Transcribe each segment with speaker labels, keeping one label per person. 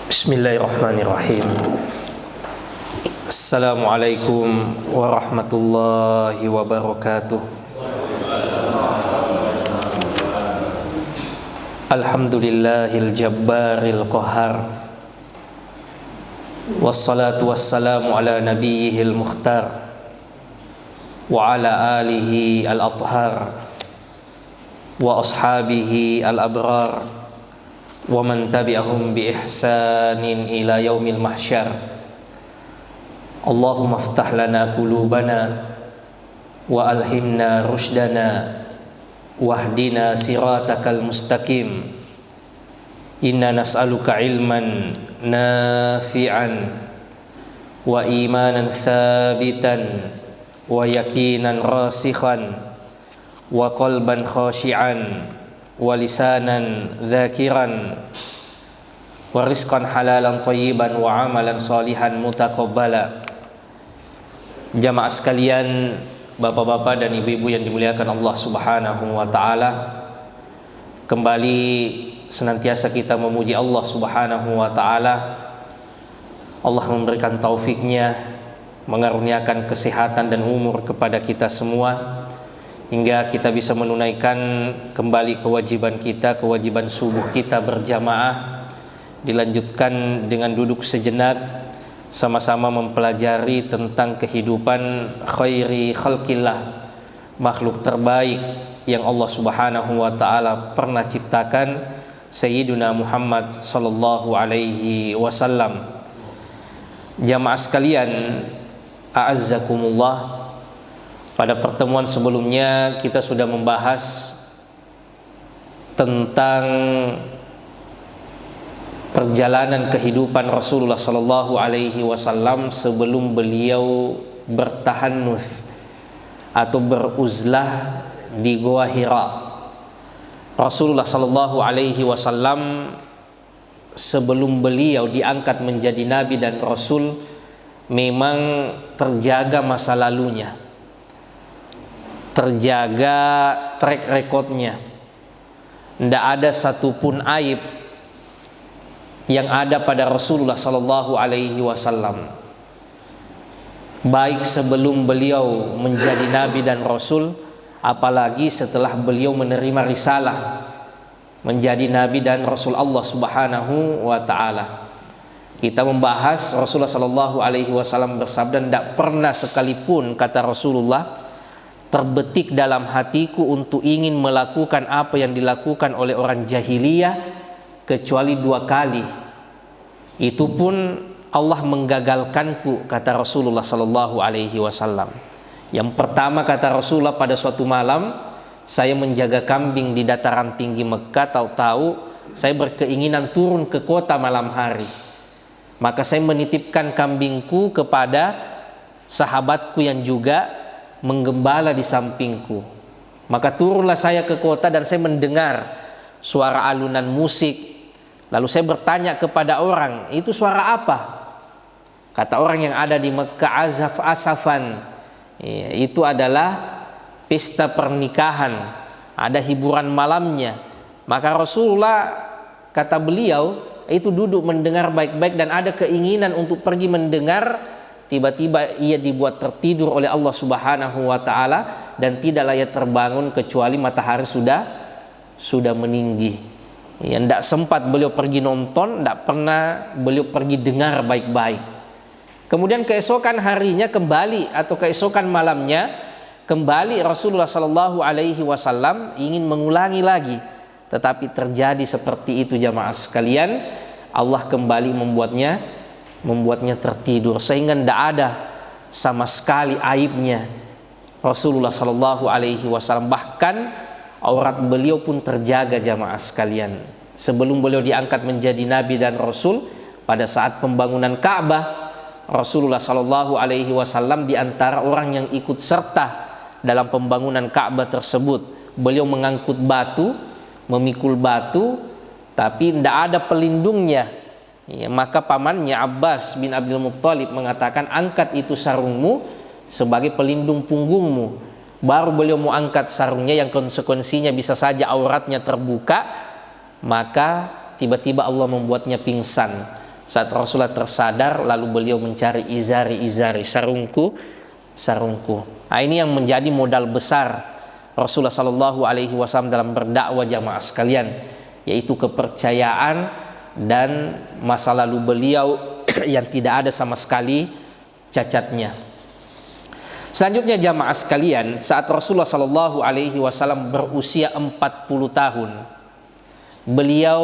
Speaker 1: Bismillahirrahmanirrahim. Assalamualaikum warahmatullahi wabarakatuh. Alhamdulillahil jabbaril qahhar. Wassalatu wassalamu ala nabiyyihil mukhtar wa ala alihi al-athhar wa ashabihi al-abrar wa man tabi'ahum bi ihsanin ila yaumil mahsyar. Allahumma iftah lana qulubana wa alhimna rushdana wahdina siratakal mustaqim. Inna nas'aluka ilman nafi'an wa imanan thabitan wa yakinan rasikhan wa qalban khashi'an wa lisanan dzakiran wa rizqan halalan thayyiban wa amalan salihan mutaqabbala. Jamaah sekalian, bapak-bapak dan ibu-ibu yang dimuliakan Allah Subhanahu wa taala, kembali senantiasa kita memuji Allah Subhanahu wa taala. Allah memberikan taufiknya, mengaruniakan kesehatan dan umur kepada kita semua, hingga kita bisa menunaikan kembali kewajiban kita, kewajiban subuh kita berjamaah, dilanjutkan dengan duduk sejenak sama-sama mempelajari tentang kehidupan khairi khalqillah, makhluk terbaik yang Allah Subhanahu wa taala pernah ciptakan, Sayyiduna Muhammad sallallahu alaihi wasallam. Jamaah sekalian, a'azzakumullah, pada pertemuan sebelumnya kita sudah membahas tentang perjalanan kehidupan Rasulullah sallallahu alaihi wasallam sebelum beliau bertahannuts atau beruzlah di Gua Hira. Rasulullah sallallahu alaihi wasallam sebelum beliau diangkat menjadi nabi dan rasul memang terjaga masa lalunya, terjaga track recordnya. Tidak ada satupun aib yang ada pada Rasulullah sallallahu alaihi wasallam, baik sebelum beliau menjadi nabi dan rasul, apalagi setelah beliau menerima risalah menjadi nabi dan rasul Allah Subhanahu wa taala. Kita membahas Rasulullah sallallahu alaihi wasallam bersabda, tidak pernah sekalipun, kata Rasulullah, terbetik dalam hatiku untuk ingin melakukan apa yang dilakukan oleh orang jahiliyah kecuali 2 kali. Itu pun Allah menggagalkanku, kata Rasulullah sallallahu alaihi wasallam. Yang pertama, kata Rasulullah, pada suatu malam saya menjaga kambing di dataran tinggi Mekah, tahu-tahu saya berkeinginan turun ke kota malam hari. Maka saya menitipkan kambingku kepada sahabatku yang juga menggembala di sampingku. Maka turunlah saya ke kota dan saya mendengar suara alunan musik. Lalu saya bertanya kepada orang, itu suara apa? Kata orang yang ada di Mekah, azaf asafan. Itu adalah pesta pernikahan, ada hiburan malamnya. Maka Rasulullah, kata beliau, itu duduk mendengar baik-baik dan ada keinginan untuk pergi mendengar. Tiba-tiba ia dibuat tertidur oleh Allah Subhanahu wa taala dan tidak layak terbangun kecuali matahari sudah meninggi. Ya, tidak sempat beliau pergi nonton, tidak pernah beliau pergi dengar baik-baik. Kemudian keesokan harinya kembali, atau keesokan malamnya kembali Rasulullah sallallahu alaihi wasallam ingin mengulangi lagi, tetapi terjadi seperti itu jamaah sekalian. Allah kembali membuatnya tertidur sehingga tidak ada sama sekali aibnya Rasulullah sallallahu alaihi wasallam. Bahkan aurat beliau pun terjaga jamaah sekalian. Sebelum beliau diangkat menjadi nabi dan rasul, pada saat pembangunan Ka'bah, Rasulullah sallallahu alaihi wasallam di antara orang yang ikut serta dalam pembangunan Ka'bah tersebut. Beliau mengangkut batu, memikul batu, tapi tidak ada pelindungnya. Ya, maka pamannya Abbas bin Abdul Muttalib mengatakan, angkat itu sarungmu sebagai pelindung punggungmu. Baru beliau mau angkat sarungnya yang konsekuensinya bisa saja auratnya terbuka, maka tiba-tiba Allah membuatnya pingsan. Saat Rasulullah tersadar, lalu beliau mencari izari, sarungku. Nah, ini yang menjadi modal besar Rasulullah Shallallahu Alaihi Wasallam dalam berdakwah jamaah sekalian, yaitu kepercayaan dan masa lalu beliau yang tidak ada sama sekali cacatnya. Selanjutnya jamaah sekalian, saat Rasulullah Shallallahu Alaihi Wasallam berusia 40 tahun, beliau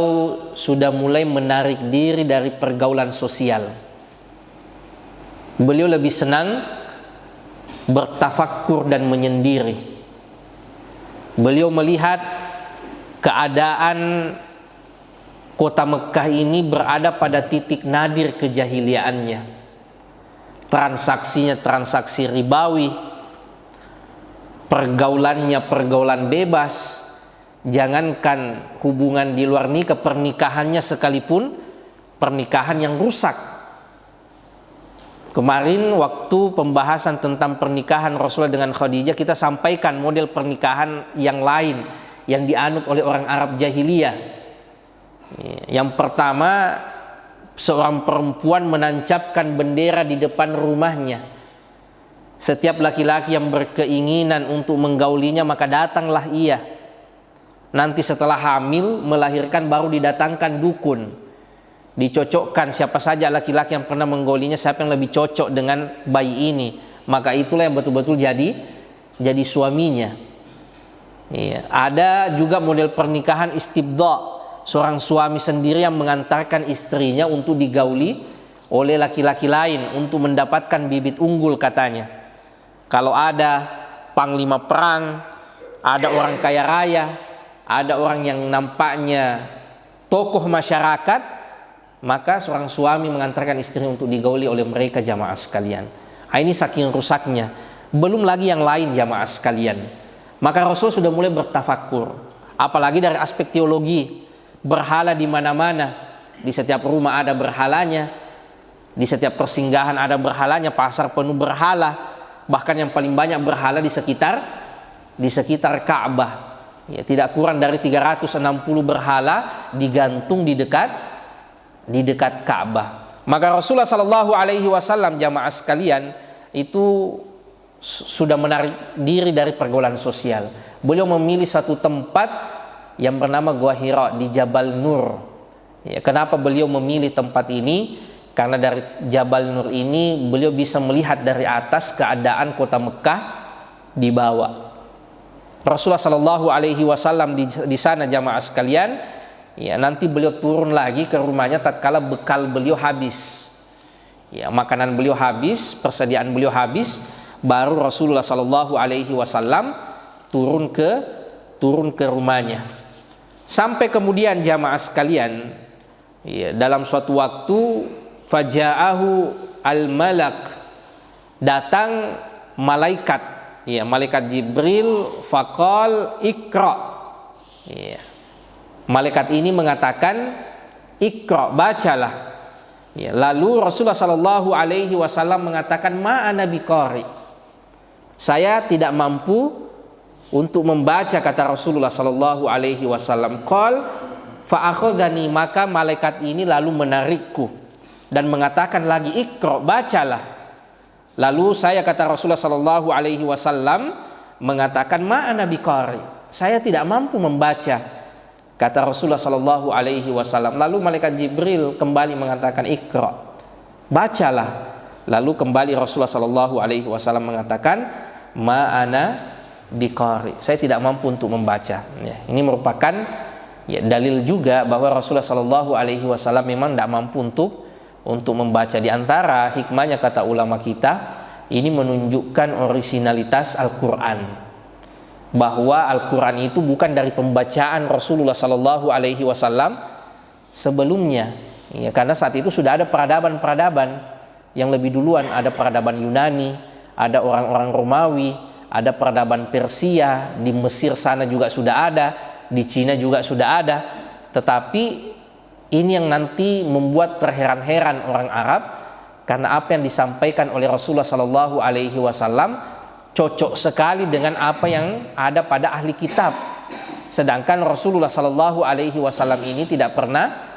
Speaker 1: sudah mulai menarik diri dari pergaulan sosial. Beliau lebih senang bertafakkur dan menyendiri. Beliau melihat keadaan kota Mekah ini berada pada titik nadir kejahiliaannya. Transaksinya transaksi ribawi, pergaulannya pergaulan bebas. Jangankan hubungan di luar nikah, pernikahannya sekalipun pernikahan yang rusak. Kemarin waktu pembahasan tentang pernikahan Rasulullah dengan Khadijah, kita sampaikan model pernikahan yang lain yang dianut oleh orang Arab jahiliyah. Yang pertama, seorang perempuan menancapkan bendera di depan rumahnya. Setiap laki-laki yang berkeinginan untuk menggaulinya, maka datanglah ia. Nanti setelah hamil, melahirkan, baru didatangkan dukun. Dicocokkan siapa saja laki-laki yang pernah menggaulinya, siapa yang lebih cocok dengan bayi ini, maka itulah yang betul-betul jadi suaminya. Iya. Ada juga model pernikahan istibda, seorang suami sendiri yang mengantarkan istrinya untuk digauli oleh laki-laki lain untuk mendapatkan bibit unggul katanya. Kalau ada panglima perang, ada orang kaya raya, ada orang yang nampaknya tokoh masyarakat, maka seorang suami mengantarkan istri untuk digauli oleh mereka jamaah sekalian. Ini saking rusaknya. Belum lagi yang lain jamaah sekalian. Maka Rasul sudah mulai bertafakur. Apalagi dari aspek teologi. Berhala di mana-mana. Di setiap rumah ada berhalanya. Di setiap persinggahan ada berhalanya. Pasar penuh berhala. Bahkan yang paling banyak berhala di sekitar Ka'bah. Ya, tidak kurang dari 360 berhala digantung di dekat Ka'bah. Maka Rasulullah Shallallahu Alaihi Wasallam jamaah sekalian itu sudah menarik diri dari pergaulan sosial. Beliau memilih satu tempat yang bernama Gua Hira di Jabal Nur. Ya, kenapa beliau memilih tempat ini? Karena dari Jabal Nur ini beliau bisa melihat dari atas keadaan kota Mekah di bawah. Rasulullah Shallallahu Alaihi Wasallam di sana jamaah sekalian, ya nanti beliau turun lagi ke rumahnya tatkala bekal beliau habis, ya makanan beliau habis, persediaan beliau habis, baru Rasulullah Shallallahu Alaihi Wasallam turun ke rumahnya. Sampai kemudian jamaah sekalian, ya dalam suatu waktu faja'ahu al-malak, datang malaikat. Ya, malaikat Jibril, faqal ikra. Ya. Malaikat ini mengatakan ikra, bacalah. Ya, lalu Rasulullah Shallallahu Alaihi Wasallam mengatakan ma'ana biqari. Saya tidak mampu untuk membaca, kata Rasulullah Shallallahu Alaihi Wasallam. Qal fa akhadhani, maka malaikat ini lalu menarikku dan mengatakan lagi ikra, bacalah. Lalu saya, kata Rasulullah Shallallahu Alaihi Wasallam, mengatakan ma'ana biqari, saya tidak mampu membaca, kata Rasulullah Shallallahu Alaihi Wasallam. Lalu malaikat Jibril kembali mengatakan ikra, bacalah. Lalu kembali Rasulullah Shallallahu Alaihi Wasallam mengatakan ma'ana biqari, saya tidak mampu untuk membaca. Ya, ini merupakan dalil juga bahwa Rasulullah Shallallahu Alaihi Wasallam memang tidak mampu untuk membaca. Di antara hikmahnya, kata ulama kita, ini menunjukkan orisinalitas Al-Quran, bahwa Al-Quran itu bukan dari pembacaan Rasulullah Sallallahu Alaihi Wasallam sebelumnya, ya, karena saat itu sudah ada peradaban-peradaban yang lebih duluan. Ada peradaban Yunani, ada orang-orang Romawi, ada peradaban Persia, di Mesir sana juga sudah ada, di Cina juga sudah ada. Tetapi ini yang nanti membuat terheran-heran orang Arab, karena apa yang disampaikan oleh Rasulullah Sallallahu Alaihi Wasallam cocok sekali dengan apa yang ada pada ahli kitab. Sedangkan Rasulullah Sallallahu Alaihi Wasallam ini tidak pernah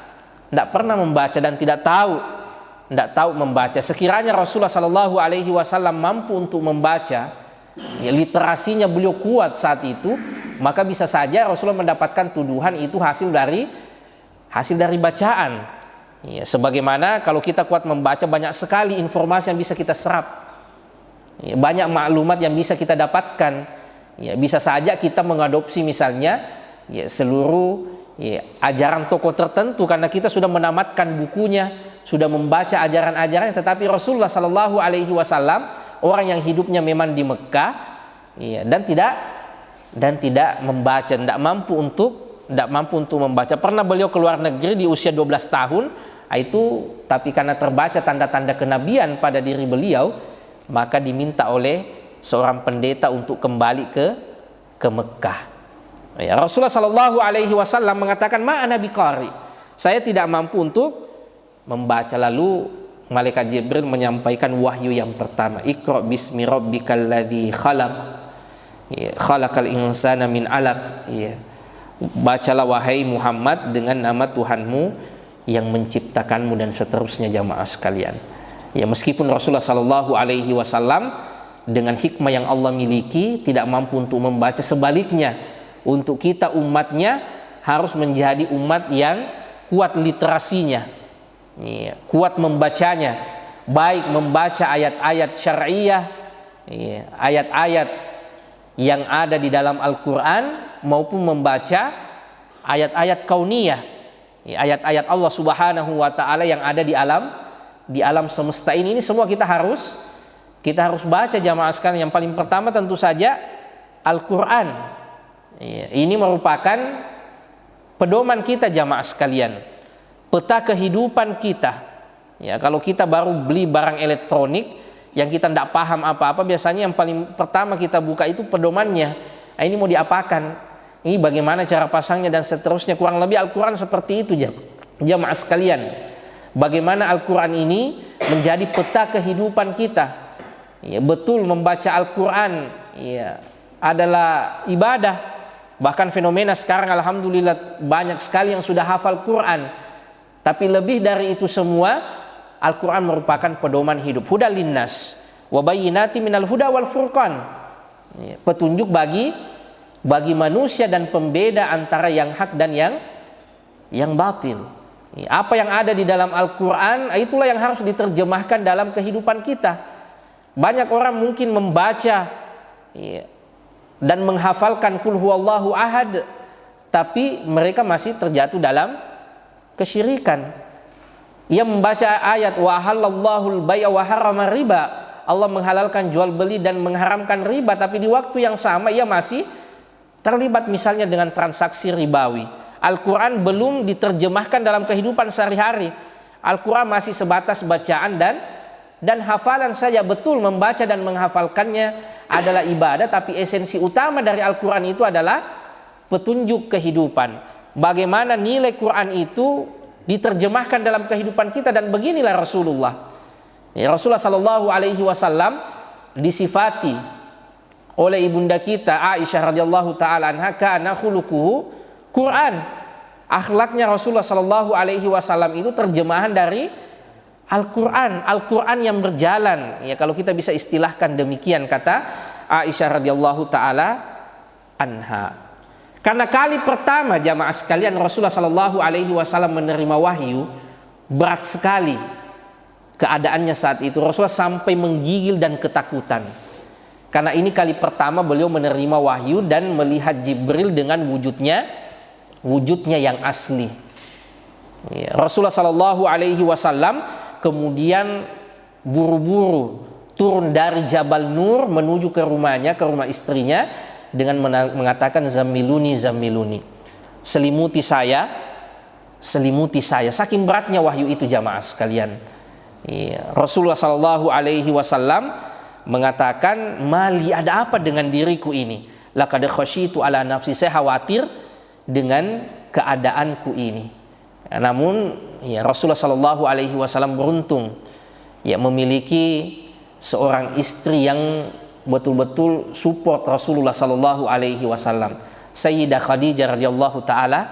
Speaker 1: tidak pernah membaca dan tidak tahu membaca. Sekiranya Rasulullah Shallallahu Alaihi Wasallam mampu untuk membaca, ya, literasinya beliau kuat saat itu, maka bisa saja Rasulullah mendapatkan tuduhan itu hasil dari bacaan. Ya, sebagaimana kalau kita kuat membaca, banyak sekali informasi yang bisa kita serap, ya, banyak maklumat yang bisa kita dapatkan. Ya, bisa saja kita mengadopsi misalnya, ya, seluruh, ya, ajaran tokoh tertentu karena kita sudah menamatkan bukunya, sudah membaca ajaran-ajarannya. Tetapi Rasulullah Shallallahu Alaihi Wasallam orang yang hidupnya memang di Mekah, ya, dan tidak membaca, tidak mampu untuk membaca. Pernah beliau keluar negeri di usia 12 tahun, itu tapi karena terbaca tanda-tanda kenabian pada diri beliau, maka diminta oleh seorang pendeta untuk kembali ke Mekah. Ya, Rasulullah Shallallahu Alaihi Wasallam mengatakan, ma'ana biqari, saya tidak mampu untuk membaca. Lalu malaikat Jibril menyampaikan wahyu yang pertama, Iqra bismi rabbikal ladzi khalaq, ya, khalaqal insana min alaq, ya, bacalah wahai Muhammad dengan nama Tuhanmu yang menciptakanmu, dan seterusnya jamaah sekalian. Ya, meskipun Rasulullah Shallallahu Alaihi Wasallam dengan hikmah yang Allah miliki tidak mampu untuk membaca, sebaliknya untuk kita umatnya harus menjadi umat yang kuat literasinya, ya, kuat membacanya, baik membaca ayat-ayat syariah, ya, ayat-ayat yang ada di dalam Al-Quran, maupun membaca ayat-ayat kauniyah, ya, ayat-ayat Allah Subhanahu wa Ta'ala yang ada di alam semesta ini. Ini semua kita harus baca jamaah sekalian. Yang paling pertama tentu saja Al-Quran. Ya, ini merupakan pedoman kita jamaah sekalian, peta kehidupan kita. Ya, kalau kita baru beli barang elektronik yang kita tidak paham apa-apa, biasanya yang paling pertama kita buka itu pedomannya. Nah, ini mau diapakan? Ini bagaimana cara pasangnya dan seterusnya. Kurang lebih Al-Quran seperti itu jamaah sekalian. Bagaimana Al-Quran ini menjadi peta kehidupan kita. Ya, betul membaca Al-Quran, ya, adalah ibadah. Bahkan fenomena sekarang alhamdulillah banyak sekali yang sudah hafal Quran. Tapi lebih dari itu semua, Al-Quran merupakan pedoman hidup. Huda linnas wa bayyinati minal huda wal furqan, ya, petunjuk bagi manusia dan pembeda antara yang hak dan yang batil. Ya, apa yang ada di dalam Al-Quran, itulah yang harus diterjemahkan dalam kehidupan kita. Banyak orang mungkin membaca, ya, dan menghafalkan Qul huwallahu ahad, tapi mereka masih terjatuh dalam kesyirikan. Ia membaca ayat wa halallahu al-bai'a wa harrama riba, Allah menghalalkan jual beli dan mengharamkan riba, tapi di waktu yang sama ia masih terlibat misalnya dengan transaksi ribawi. Al-Quran belum diterjemahkan dalam kehidupan sehari-hari. Al-Quran masih sebatas bacaan dan hafalan saja. Betul membaca dan menghafalkannya adalah ibadah, tapi esensi utama dari Al-Quran itu adalah petunjuk kehidupan. Bagaimana nilai Quran itu diterjemahkan dalam kehidupan kita, dan beginilah Rasulullah. Ya, Rasulullah Shallallahu Alaihi Wasallam disifati oleh ibunda kita Aisyah radhiyallahu taala anha, kana khuluquhu Quran. Akhlaknya Rasulullah Shallallahu Alaihi Wasallam itu terjemahan dari Al-Quran, Al-Quran yang berjalan. Ya, kalau kita bisa istilahkan demikian, kata Aisyah radhiyallahu taala anha. Karena kali pertama jamaah sekalian Rasulullah Shallallahu Alaihi Wasallam menerima wahyu, berat sekali keadaannya saat itu. Rasulullah sampai menggigil dan ketakutan. Karena ini kali pertama beliau menerima wahyu dan melihat Jibril dengan wujudnya yang asli. Ya, Rasulullah Shallallahu Alaihi Wasallam kemudian buru-buru turun dari Jabal Nur menuju ke rumahnya, ke rumah istrinya, dengan mengatakan zamiluni, selimuti saya. Saking beratnya wahyu itu jamaah sekalian. Ya, Rasulullah Shallallahu Alaihi Wasallam mengatakan, mali, ada apa dengan diriku ini? Laqad khasyitu ala nafsi, saya khawatir dengan keadaanku ini. Ya, namun ya, Rasulullah Shallallahu Alaihi Wasallam beruntung, ya, memiliki seorang istri yang betul-betul support Rasulullah Shallallahu Alaihi Wasallam, Sayyidah Khadijah radhiyallahu taala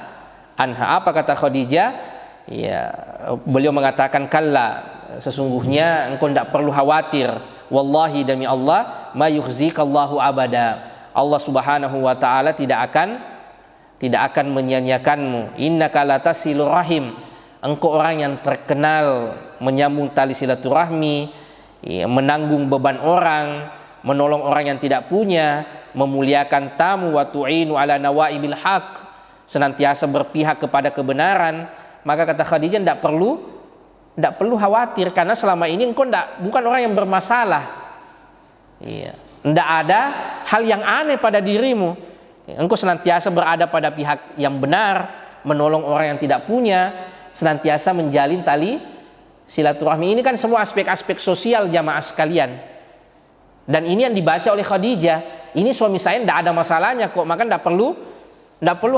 Speaker 1: anha. Apa kata Khadijah? Ya, beliau mengatakan, kalla, sesungguhnya engkau tidak perlu khawatir, wallahi, demi Allah, ma yukhzikallahu abada, Allah Subhanahu wa taala tidak akan menyia-nyiakanmu. Innaka latasilur rahim, engkau orang yang terkenal menyambung tali silaturahmi, ya, menanggung beban orang, menolong orang yang tidak punya, memuliakan tamu, wa tu'inu ala nawaibil haq, senantiasa berpihak kepada kebenaran. Maka kata Khadijah, tidak perlu khawatir, karena selama ini engkau bukan orang yang bermasalah. Iya. Tidak ada hal yang aneh pada dirimu. Engkau senantiasa berada pada pihak yang benar, menolong orang yang tidak punya, senantiasa menjalin tali silaturahmi. Ini kan semua aspek-aspek sosial jamaah sekalian. Dan ini yang dibaca oleh Khadijah. Ini suami saya tidak ada masalahnya kok, maka tidak perlu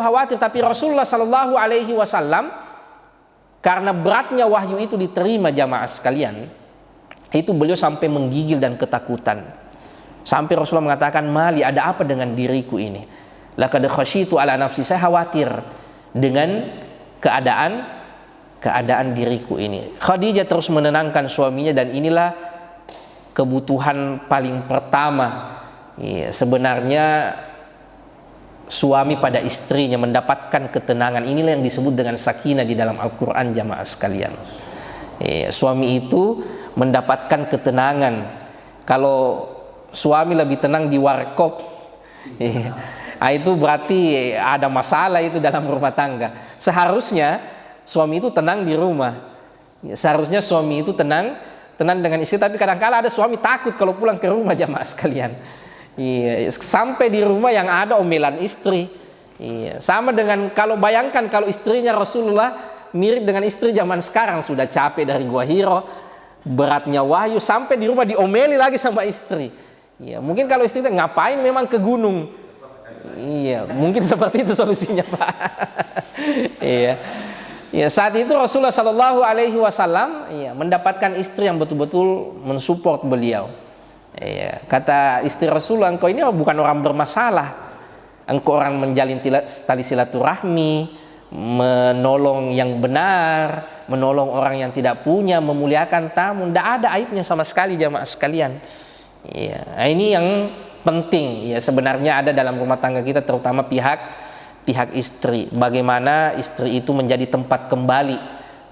Speaker 1: khawatir. Tapi Rasulullah Shallallahu Alaihi Wasallam, karena beratnya wahyu itu diterima jamaah sekalian, itu beliau sampai menggigil dan ketakutan. Sampai Rasulullah mengatakan, mali, ada apa dengan diriku ini? Laqad khasyitu ala nafsi, saya khawatir dengan keadaan diriku ini. Khadijah terus menenangkan suaminya, dan inilah kebutuhan paling pertama. Ya, sebenarnya suami pada istrinya mendapatkan ketenangan. Inilah yang disebut dengan sakinah di dalam Al-Quran jamaah sekalian. Suami itu mendapatkan ketenangan. Kalau suami lebih tenang di warkop, itu berarti ada masalah itu dalam rumah tangga. Seharusnya suami itu tenang di rumah. Seharusnya suami itu tenang dengan istri. Tapi kadang-kala ada suami takut kalau pulang ke rumah jamaah sekalian. Iya, sampai di rumah yang ada omelan istri. Iya, sama dengan bayangkan kalau istrinya Rasulullah mirip dengan istri zaman sekarang, sudah capek dari Gua Hiro, beratnya wahyu, sampai di rumah diomeli lagi sama istri. Iya, mungkin kalau istri ngapain memang ke gunung. Iya, mungkin seperti itu solusinya, Pak. Iya. Ya, saat itu Rasulullah Shallallahu Alaihi Wasallam mendapatkan istri yang betul-betul mensupport beliau. Ya, kata istri Rasulullah, engkau ini bukan orang bermasalah, engkau orang menjalin tali silaturahmi, menolong yang benar, menolong orang yang tidak punya, memuliakan tamu, tidak ada aibnya sama sekali jamaah sekalian. Ya, ini yang penting. Ya, sebenarnya ada dalam rumah tangga kita, terutama pihak istri. Bagaimana istri itu menjadi tempat kembali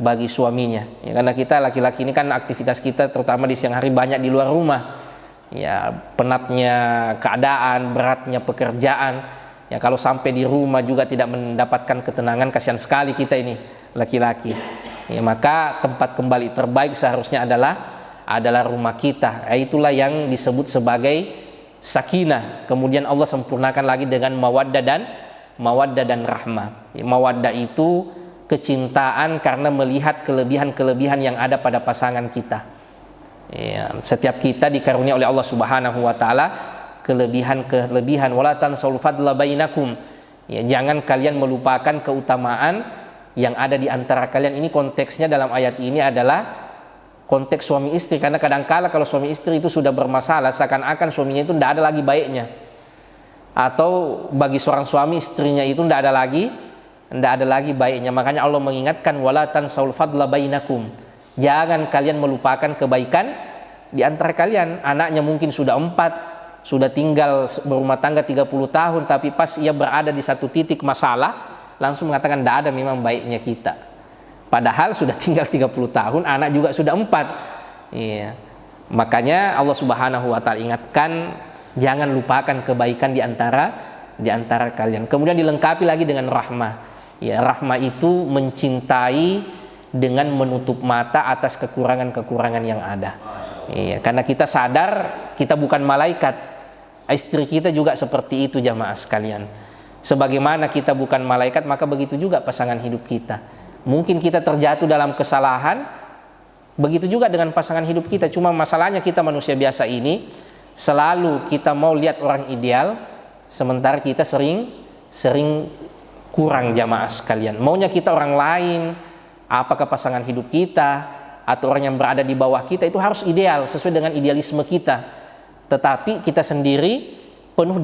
Speaker 1: bagi suaminya. Ya, karena kita laki-laki ini kan aktivitas kita terutama di siang hari banyak di luar rumah. Ya, penatnya keadaan, beratnya pekerjaan. Ya, kalau sampai di rumah juga tidak mendapatkan ketenangan, kasihan sekali kita ini laki-laki. Ya, maka tempat kembali terbaik seharusnya adalah rumah kita. Ya, itulah yang disebut sebagai sakinah. Kemudian Allah sempurnakan lagi dengan mawaddah dan rahmah. Ya, mawaddah itu kecintaan karena melihat kelebihan-kelebihan yang ada pada pasangan kita. Ya, setiap kita dikarunia oleh Allah Subhanahu wa taala kelebihan-kelebihan. Wala tansaul fadla bainakum. Ya, jangan kalian melupakan keutamaan yang ada di antara kalian. Ini konteksnya dalam ayat ini adalah konteks suami istri, karena kadang-kala kalau suami istri itu sudah bermasalah, seakan-akan suaminya itu tidak ada lagi baiknya. Atau bagi seorang suami, istrinya itu tidak ada lagi baiknya. Makanya Allah mengingatkan, wala tansaul fadla bainakum. Jangan kalian melupakan kebaikan di antara kalian. Anaknya mungkin sudah 4, sudah tinggal berumah tangga 30 tahun, tapi pas ia berada di satu titik masalah, langsung mengatakan tidak ada memang baiknya kita. Padahal sudah tinggal 30 tahun, anak juga sudah 4. Iya. Makanya Allah Subhanahu wa taala ingatkan, jangan lupakan kebaikan di antara kalian. Kemudian dilengkapi lagi dengan rahmah. Ya, rahmah itu mencintai dengan menutup mata atas kekurangan-kekurangan yang ada. Iya, karena kita sadar kita bukan malaikat. Istri kita juga seperti itu jamaah sekalian. Sebagaimana kita bukan malaikat, maka begitu juga pasangan hidup kita. Mungkin kita terjatuh dalam kesalahan, begitu juga dengan pasangan hidup kita. Cuma masalahnya kita manusia biasa ini selalu kita mau lihat orang ideal, sementara kita sering kurang jamaah sekalian. Maunya kita orang lain, apakah pasangan hidup kita atau orang yang berada di bawah kita itu harus ideal sesuai dengan idealisme kita. Tetapi kita sendiri penuh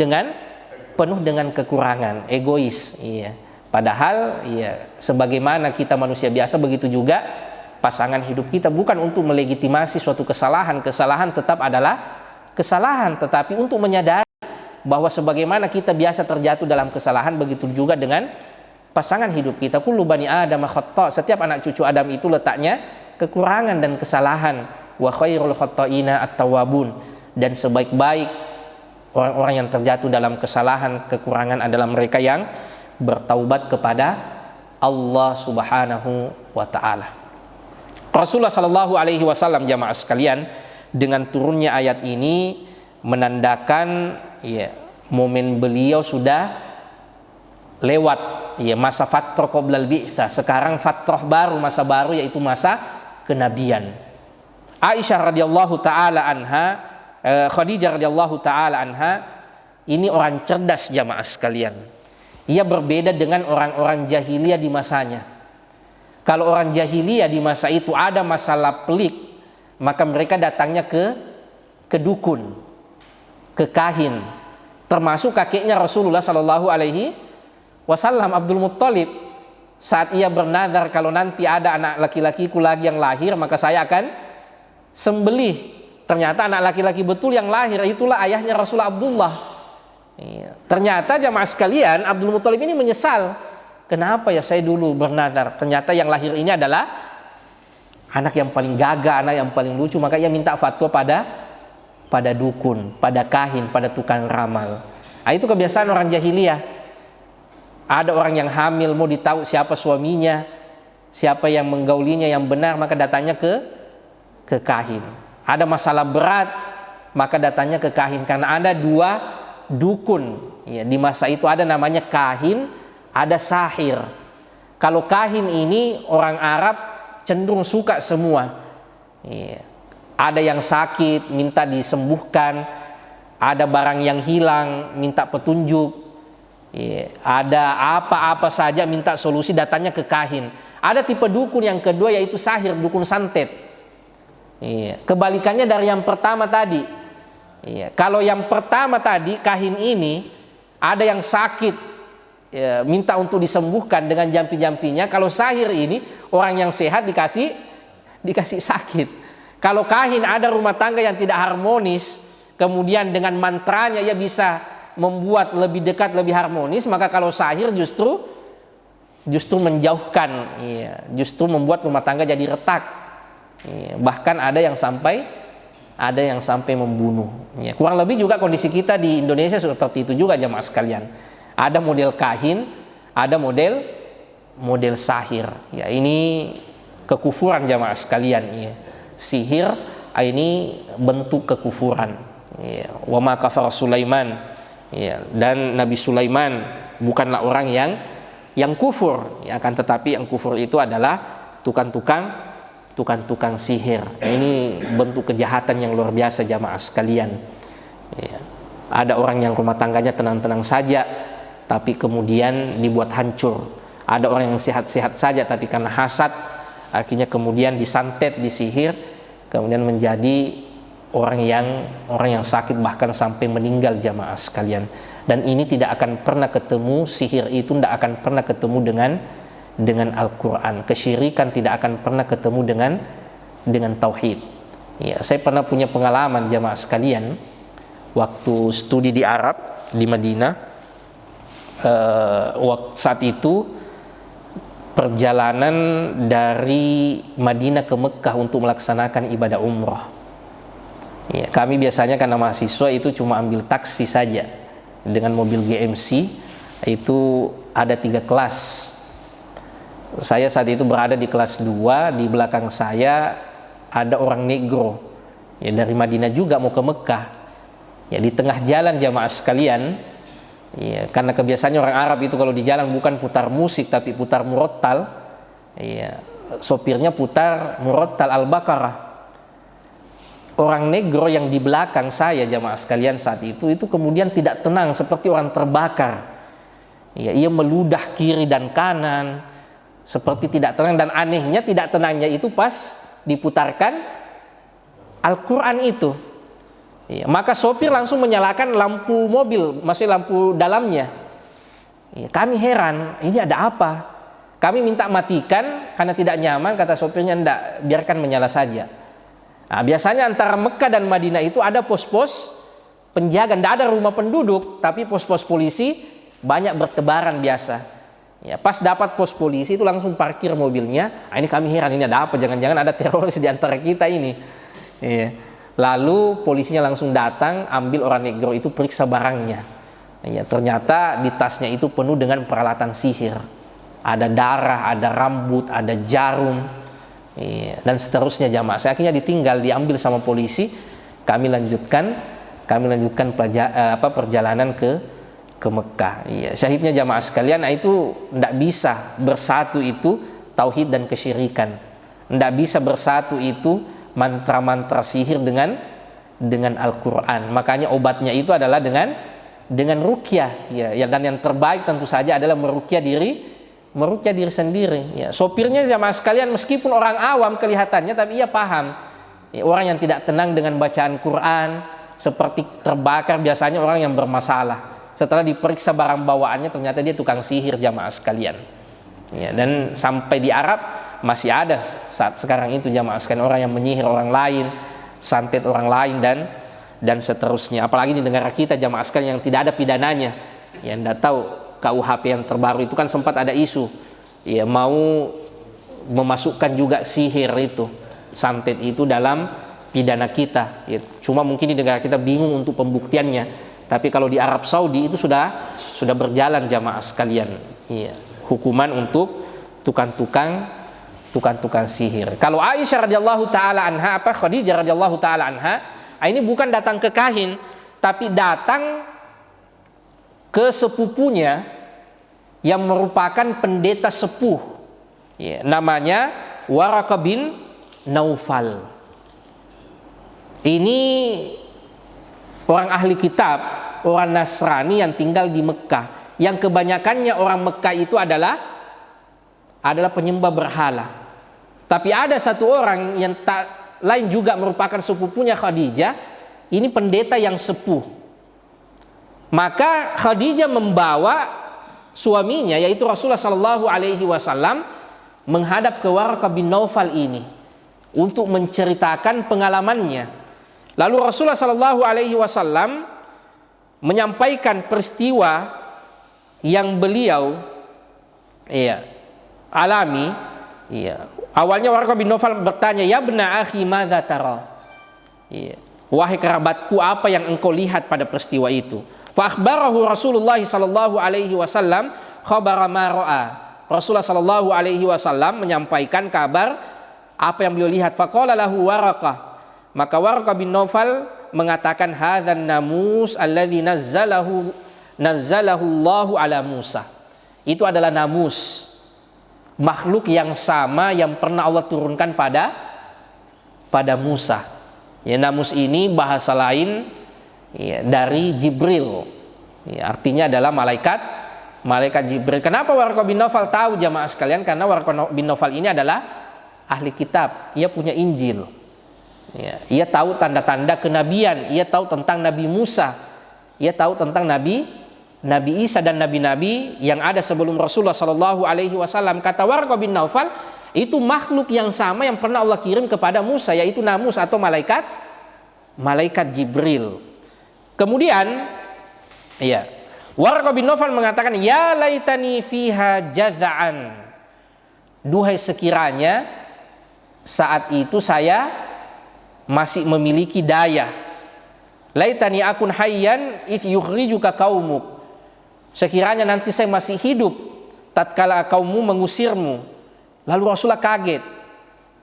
Speaker 1: dengan kekurangan, egois. Iya. Padahal ya sebagaimana kita manusia biasa, begitu juga pasangan hidup kita, bukan untuk melegitimasi suatu kesalahan. Kesalahan tetap adalah kesalahan, tetapi untuk menyadari bahwa sebagaimana kita biasa terjatuh dalam kesalahan, begitu juga dengan pasangan hidup kita. Kullu bani Adam khata', setiap anak cucu Adam itu letaknya kekurangan dan kesalahan. Wa khairul khata'ina at-tawwabun, dan sebaik-baik orang-orang yang terjatuh dalam kesalahan, kekurangan adalah mereka yang bertaubat kepada Allah Subhanahu wa taala. Rasulullah sallallahu alaihi wasallam, jamaah sekalian, dengan turunnya ayat ini menandakan ya momen beliau sudah lewat ya masa fatrah qoblal bi'tsah. Sekarang fatrah baru, masa baru, yaitu masa kenabian. Aisyah radhiyallahu taala anha, Khadijah radhiyallahu taala anha, ini orang cerdas jamaah sekalian. Ia berbeda dengan orang-orang jahiliyah di masanya. Kalau orang jahiliyah di masa itu ada masalah pelik, maka mereka datangnya ke dukun, ke kahin, termasuk kakeknya Rasulullah sallallahu alaihi wasallam, Abdul Muttalib. Saat ia bernadar, kalau nanti ada anak laki-lakiku lagi yang lahir, maka saya akan sembelih. Ternyata anak laki-laki betul yang lahir, itulah ayahnya Rasulullah Abdullah. Ternyata jamaah sekalian, Abdul Muttalib ini menyesal. Kenapa ya saya dulu bernadar? Ternyata yang lahir ini adalah anak yang paling gagah, anak yang paling lucu. Maka ia minta fatwa pada dukun, pada kahin, pada tukang ramal. Nah, itu kebiasaan orang jahiliyah. Ada orang yang hamil, mau ditahu siapa suaminya, siapa yang menggaulinya yang benar, maka datangnya ke kahin. Ada masalah berat, maka datangnya ke kahin. Karena ada dua dukun ya, di masa itu ada namanya kahin, ada sahir. Kalau kahin ini orang Arab cenderung suka semua ya. Ada yang sakit minta disembuhkan, ada barang yang hilang minta petunjuk ya. Ada apa-apa saja minta solusi, datanya ke kahin. Ada tipe dukun yang kedua, yaitu sahir, dukun santet ya. Kebalikannya dari yang pertama tadi. Iya, kalau yang pertama tadi kahin ini ada yang sakit ya, minta untuk disembuhkan dengan jampi-jampinya. Kalau sahir ini orang yang sehat dikasih sakit. Kalau kahin ada rumah tangga yang tidak harmonis, kemudian dengan mantranya ia bisa membuat lebih dekat, lebih harmonis. Maka kalau sahir justru menjauhkan ya, justru membuat rumah tangga jadi retak ya. Bahkan ada yang sampai membunuh ya. Kurang lebih juga kondisi kita di Indonesia seperti itu juga jamaah sekalian. Ada model kahin, ada model sahir ya. Ini kekufuran jamaah sekalian ya. Sihir ini bentuk kekufuran ya. Wa ma kafara Sulaiman ya. Dan Nabi Sulaiman bukanlah orang yang kufur ya, akan tetapi yang kufur itu adalah tukang-tukang sihir. Ini bentuk kejahatan yang luar biasa jamaah sekalian ya. Ada orang yang rumah tangganya tenang-tenang saja, tapi kemudian dibuat hancur. Ada orang yang sehat-sehat saja, tapi karena hasad akhirnya kemudian disantet, disihir, kemudian menjadi orang yang sakit, bahkan sampai meninggal jamaah sekalian. Dan ini tidak akan pernah ketemu, sihir itu tidak akan pernah ketemu dengan Al-Quran. Kesyirikan tidak akan pernah ketemu dengan tauhid ya. Saya pernah punya pengalaman jamaah sekalian, waktu studi di Arab, di Madinah. Saat itu perjalanan dari Madinah ke Mekah untuk melaksanakan ibadah umrah ya. Kami biasanya karena mahasiswa itu cuma ambil taksi saja dengan mobil GMC. Itu ada 3 kelas. Saya saat itu berada di kelas 2, di belakang saya ada orang negro ya, dari Madinah juga mau ke Mekah ya. Di tengah jalan jamaah sekalian ya, karena kebiasaannya orang Arab itu kalau di jalan bukan putar musik tapi putar murattal ya. Sopirnya putar murattal Al-Baqarah. Orang negro yang di belakang saya jamaah sekalian saat itu kemudian tidak tenang, seperti orang terbakar ya. Ia meludah kiri dan kanan seperti tidak tenang, dan anehnya tidak tenangnya itu pas diputarkan Al-Quran itu ya. Maka sopir langsung menyalakan lampu mobil, maksudnya lampu dalamnya Ya, kami heran, ini ada apa? Kami minta matikan karena tidak nyaman, kata sopirnya, enggak, biarkan menyala saja. Nah, biasanya antara Mekah dan Madinah itu ada pos-pos penjaga, tidak ada rumah penduduk, tapi pos-pos polisi banyak bertebaran biasa. Ya, pas dapat pos polisi itu langsung parkir mobilnya. Nah, ini kami heran, ini ada apa? Jangan-jangan ada teroris di antara kita ini. Ya. Lalu polisinya langsung datang, ambil orang negro itu, periksa barangnya. Ya, ternyata di tasnya itu penuh dengan peralatan sihir. Ada darah, ada rambut, ada jarum. Iya, dan seterusnya jamaah. Saya akhirnya ditinggal, diambil sama polisi. Kami lanjutkan perjalanan ke Mekah. Iya, syahidnya jamaah sekalian, nah itu tidak bisa bersatu itu tauhid dan kesyirikan. Tidak bisa bersatu itu mantra-mantra sihir dengan Al-Quran. Makanya obatnya itu adalah dengan ruqyah. Ya, dan yang terbaik tentu saja adalah meruqyah diri sendiri. Ya, sopirnya jamaah sekalian meskipun orang awam kelihatannya, tapi ia paham. Ya, orang yang tidak tenang dengan bacaan Quran seperti terbakar, biasanya orang yang bermasalah. Setelah diperiksa barang bawaannya, ternyata dia tukang sihir jamaah sekalian. Ya, dan sampai di Arab masih ada saat sekarang itu jamaah sekalian orang yang menyihir orang lain, santet orang lain dan seterusnya. Apalagi di negara kita jamaah sekalian yang tidak ada pidananya. Ya, Anda tahu KUHP yang terbaru itu kan sempat ada isu, ya, mau memasukkan juga sihir itu, santet itu dalam pidana kita. Ya, cuma mungkin di negara kita bingung untuk pembuktiannya. Tapi kalau di Arab Saudi itu sudah berjalan jamaah sekalian. Ya, hukuman untuk tukang-tukang sihir. Kalau Aisyah radhiyallahu taala anha, Khadijah radhiyallahu taala anha, ini bukan datang ke kahin, tapi datang ke sepupunya yang merupakan pendeta sepuh, ya, namanya Waraqah bin Naufal. Ini orang ahli kitab, orang Nasrani yang tinggal di Mekah, yang kebanyakannya orang Mekah itu adalah penyembah berhala. Tapi ada satu orang yang tak lain juga merupakan sepupunya Khadijah, ini pendeta yang sepuh. Maka Khadijah membawa suaminya yaitu Rasulullah Shallallahu Alaihi Wasallam menghadap ke Waraqah bin Naufal ini untuk menceritakan pengalamannya. Lalu Rasulullah Shallallahu Alaihi Wasallam menyampaikan peristiwa yang beliau alami. Awalnya Waraqah bin Naufal bertanya, ya bna akhi madza tara? Wahai kerabatku, apa yang engkau lihat pada peristiwa itu? Fa akhbarahu Rasulullah sallallahu alaihi wasallam khabara ma ra'a. Rasulullah sallallahu alaihi wasallam menyampaikan kabar apa yang beliau lihat. Faqala lahu Waraqah. Maka Waraqah bin Naufal mengatakan, hadzan namus alladzi nazzalahu Allahu ala Musa. Itu adalah namus, makhluk yang sama yang pernah Allah turunkan pada Musa. Ya, namus ini bahasa lain dari Jibril. Ya, artinya adalah malaikat Jibril. Kenapa Waraqah bin Naufal tahu jamaah sekalian? Karena Waraqah bin Naufal ini adalah ahli kitab. Ia punya Injil. Ya, ia tahu tanda-tanda kenabian. Ia tahu tentang Nabi Musa. Ia tahu tentang Nabi Isa dan nabi-nabi yang ada sebelum Rasulullah Shallallahu Alaihi Wasallam. Kata Waraqah bin Naufal, itu makhluk yang sama yang pernah Allah kirim kepada Musa, yaitu namus atau malaikat Jibril. Kemudian, Waraqah bin Naufal mengatakan, ya laitani fiha jaza'an. Duhai sekiranya saat itu saya masih memiliki daya. Laitani akun hayyan if yukhrijuka qaumuk. Sekiranya nanti saya masih hidup tatkala kaummu mengusirmu. Lalu Rasulullah kaget.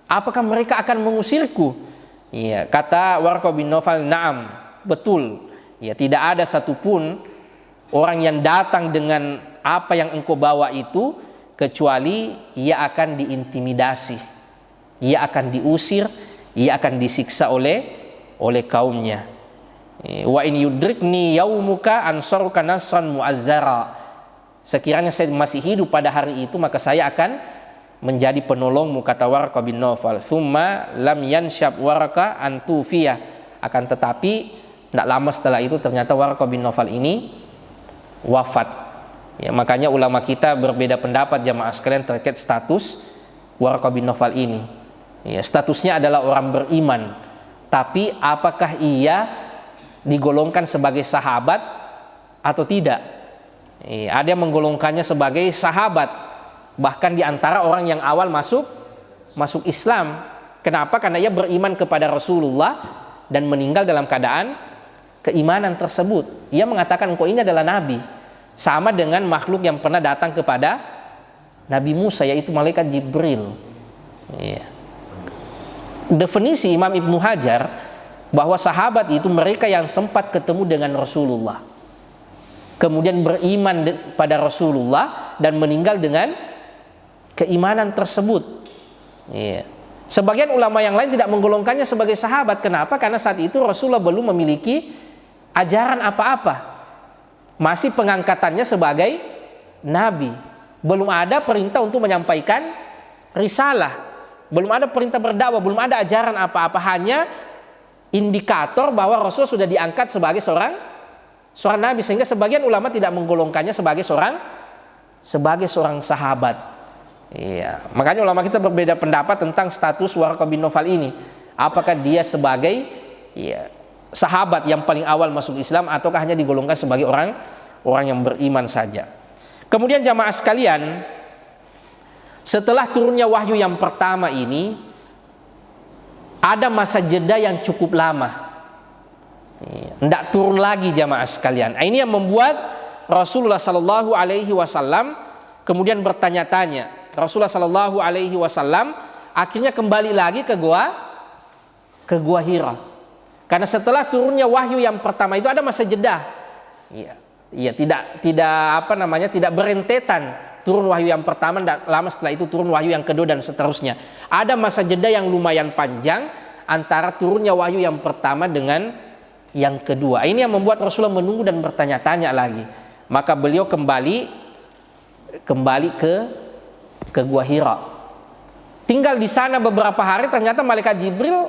Speaker 1: Apakah mereka akan mengusirku? Iya, kata Waraqah bin Naufal, na'am, betul. Ya, tidak ada satupun orang yang datang dengan apa yang engkau bawa itu kecuali ia akan diintimidasi, ia akan diusir, ia akan disiksa oleh kaumnya. Wa in yudrikni yaumuka ansaruka nasran muazzara. Sekiranya saya masih hidup pada hari itu, maka saya akan menjadi penolongmu, kata Waraqah bin Naufal. Thumma lam yanshab Waraqah an tufiya. Akan tetapi tidak lama setelah itu ternyata Waraqah bin Naufal ini wafat. Ya, makanya ulama kita berbeda pendapat jamaah sekalian terkait status Waraqah bin Nawfal ini. Ya, statusnya adalah orang beriman, tapi apakah ia digolongkan sebagai sahabat atau tidak? Ya, ada yang menggolongkannya sebagai sahabat, bahkan di antara orang yang awal masuk Islam. Kenapa? Karena ia beriman kepada Rasulullah dan meninggal dalam keadaan keimanan tersebut. Ia mengatakan, engkau ini adalah nabi, sama dengan makhluk yang pernah datang kepada Nabi Musa, yaitu malaikat Jibril. Ya. Definisi Imam Ibnu Hajar bahwa sahabat itu mereka yang sempat ketemu dengan Rasulullah, kemudian beriman pada Rasulullah dan meninggal dengan keimanan tersebut. Ya. Sebagian ulama yang lain tidak menggolongkannya sebagai sahabat. Kenapa? Karena saat itu Rasulullah belum memiliki ajaran apa-apa. Masih pengangkatannya sebagai nabi. Belum ada perintah untuk menyampaikan risalah. Belum ada perintah berdakwah, belum ada ajaran apa-apa. Hanya indikator bahwa Rasul sudah diangkat sebagai seorang nabi, sehingga sebagian ulama tidak menggolongkannya sebagai seorang sahabat. Iya, makanya ulama kita berbeda pendapat tentang status Waraqah bin Nawfal ini. Apakah dia sebagai sahabat yang paling awal masuk Islam, ataukah hanya digolongkan sebagai orang yang beriman saja? Kemudian jamaah sekalian, setelah turunnya wahyu yang pertama ini, ada masa jeda yang cukup lama. Tidak turun lagi jamaah sekalian. Ini yang membuat Rasulullah Sallallahu Alaihi Wasallam kemudian bertanya-tanya. Rasulullah Sallallahu Alaihi Wasallam akhirnya kembali lagi ke gua Hira. Karena setelah turunnya wahyu yang pertama itu ada masa jeda. Tidak berentetan. Turun wahyu yang pertama, lama setelah itu turun wahyu yang kedua dan seterusnya. Ada masa jeda yang lumayan panjang antara turunnya wahyu yang pertama dengan yang kedua. Ini yang membuat Rasulullah menunggu dan bertanya-tanya lagi. Maka beliau kembali ke gua Hira. Tinggal di sana beberapa hari, ternyata malaikat Jibril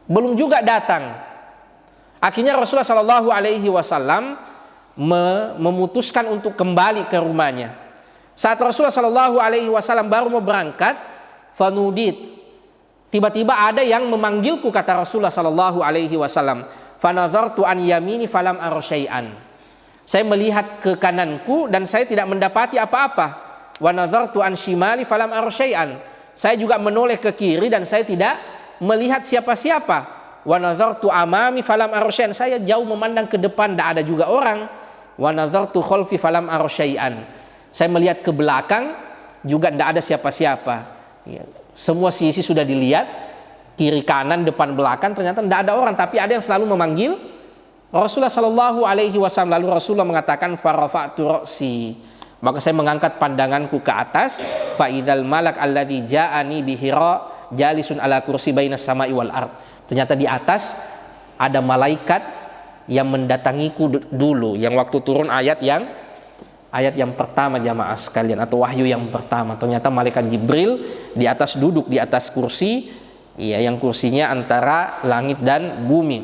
Speaker 1: belum juga datang. Akhirnya Rasulullah Shallallahu Alaihi Wasallam memutuskan untuk kembali ke rumahnya. Saat Rasulullah Shallallahu Alaihi Wasallam baru mau berangkat, fanudit, tiba-tiba ada yang memanggilku, kata Rasulullah Shallallahu Alaihi Wasallam. Fanazartu an yamini falam ara syai'an. Saya melihat ke kananku dan saya tidak mendapati apa-apa. Wa nazartu an shimali falam ara syai'an. Saya juga menoleh ke kiri dan saya tidak melihat siapa-siapa. Wa nazartu amami falam ara syai'an. Saya jauh memandang ke depan, tidak ada juga orang. Wa nazartu khalfi falam ara syai'an. Saya melihat ke belakang juga tidak ada siapa-siapa. Semua sisi sudah dilihat, kiri kanan depan belakang, ternyata tidak ada orang, tapi ada yang selalu memanggil Rasulullah Shallallahu Alaihi Wasallam. Lalu Rasulullah mengatakan, farafa'tu ra'si, maka saya mengangkat pandanganku ke atas. Fa idzal malak alladzi ja'ani bi Hira jalisun ala kursi bainas sama'i wal ard. Ternyata di atas ada malaikat yang mendatangiku dulu, yang waktu turun ayat yang pertama jamaah sekalian, atau wahyu yang pertama. Ternyata malaikat Jibril di atas, duduk di atas kursi, yang kursinya antara langit dan bumi.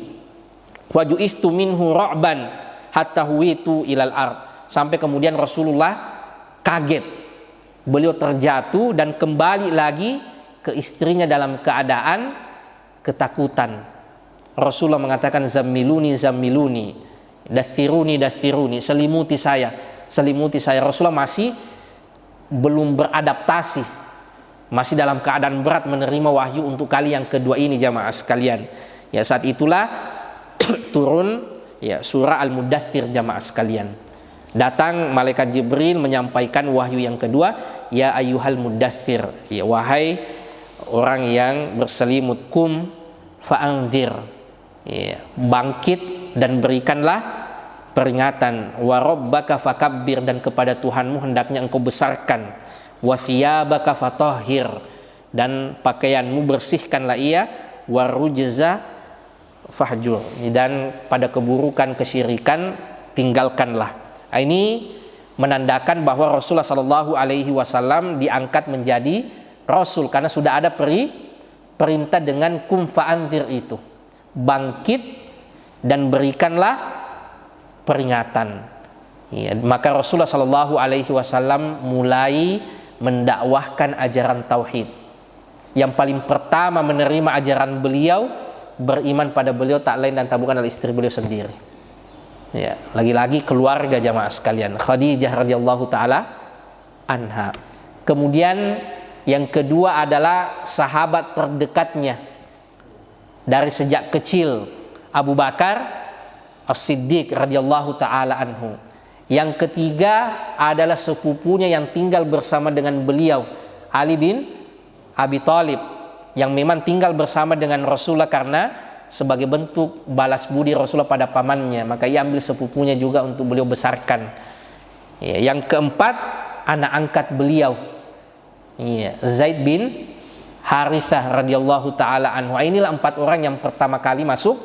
Speaker 1: Wa ju'istu minhu ra'ban hatta huwitu ilal ard. Sampai kemudian Rasulullah kaget, beliau terjatuh dan kembali lagi ke istrinya dalam keadaan ketakutan. Rasulullah mengatakan, zammiluni zammiluni, dathiruni dathiruni, selimuti saya, selimuti saya. Rasulullah masih belum beradaptasi, masih dalam keadaan berat menerima wahyu untuk kali yang kedua ini jamaah sekalian. Saat itulah turun surah Al-Mudaththir jamaah sekalian. Datang malaikat Jibril menyampaikan wahyu yang kedua, ya ayyuhal mudaththir, wahai orang yang berselimut, kum fa'anzir, bangkit dan berikanlah peringatan, wa rabbaka fakabbir, dan kepada Tuhanmu hendaknya engkau besarkan, wa thiyabaka fatahhir, dan pakaianmu bersihkanlah ia, wa rujza fahjur, dan pada keburukan kesyirikan tinggalkanlah. Ini menandakan bahwa Rasulullah Shallallahu Alaihi Wasallam diangkat menjadi Rasul karena sudah ada perintah dengan kum fa'anzir itu, bangkit dan berikanlah peringatan. Ya, maka Rasulullah Shallallahu Alaihi Wasallam mulai mendakwahkan ajaran tauhid. Yang paling pertama menerima ajaran beliau, beriman pada beliau tak lain dan tak bukan adalah istri beliau sendiri. Ya, lagi-lagi keluarga jamaah sekalian, Khadijah radhiyallahu taala anha. Kemudian yang kedua adalah sahabat terdekatnya dari sejak kecil, Abu Bakar As-Siddiq radhiyallahu taala anhu. Yang ketiga adalah sepupunya yang tinggal bersama dengan beliau, Ali bin Abi Thalib, yang memang tinggal bersama dengan Rasulullah karena sebagai bentuk balas budi Rasulullah pada pamannya, maka ia ambil sepupunya juga untuk beliau besarkan. Ya, yang keempat anak angkat beliau, ya, Zaid bin Harithah radhiyallahu taala anhu. Inilah 4 orang yang pertama kali masuk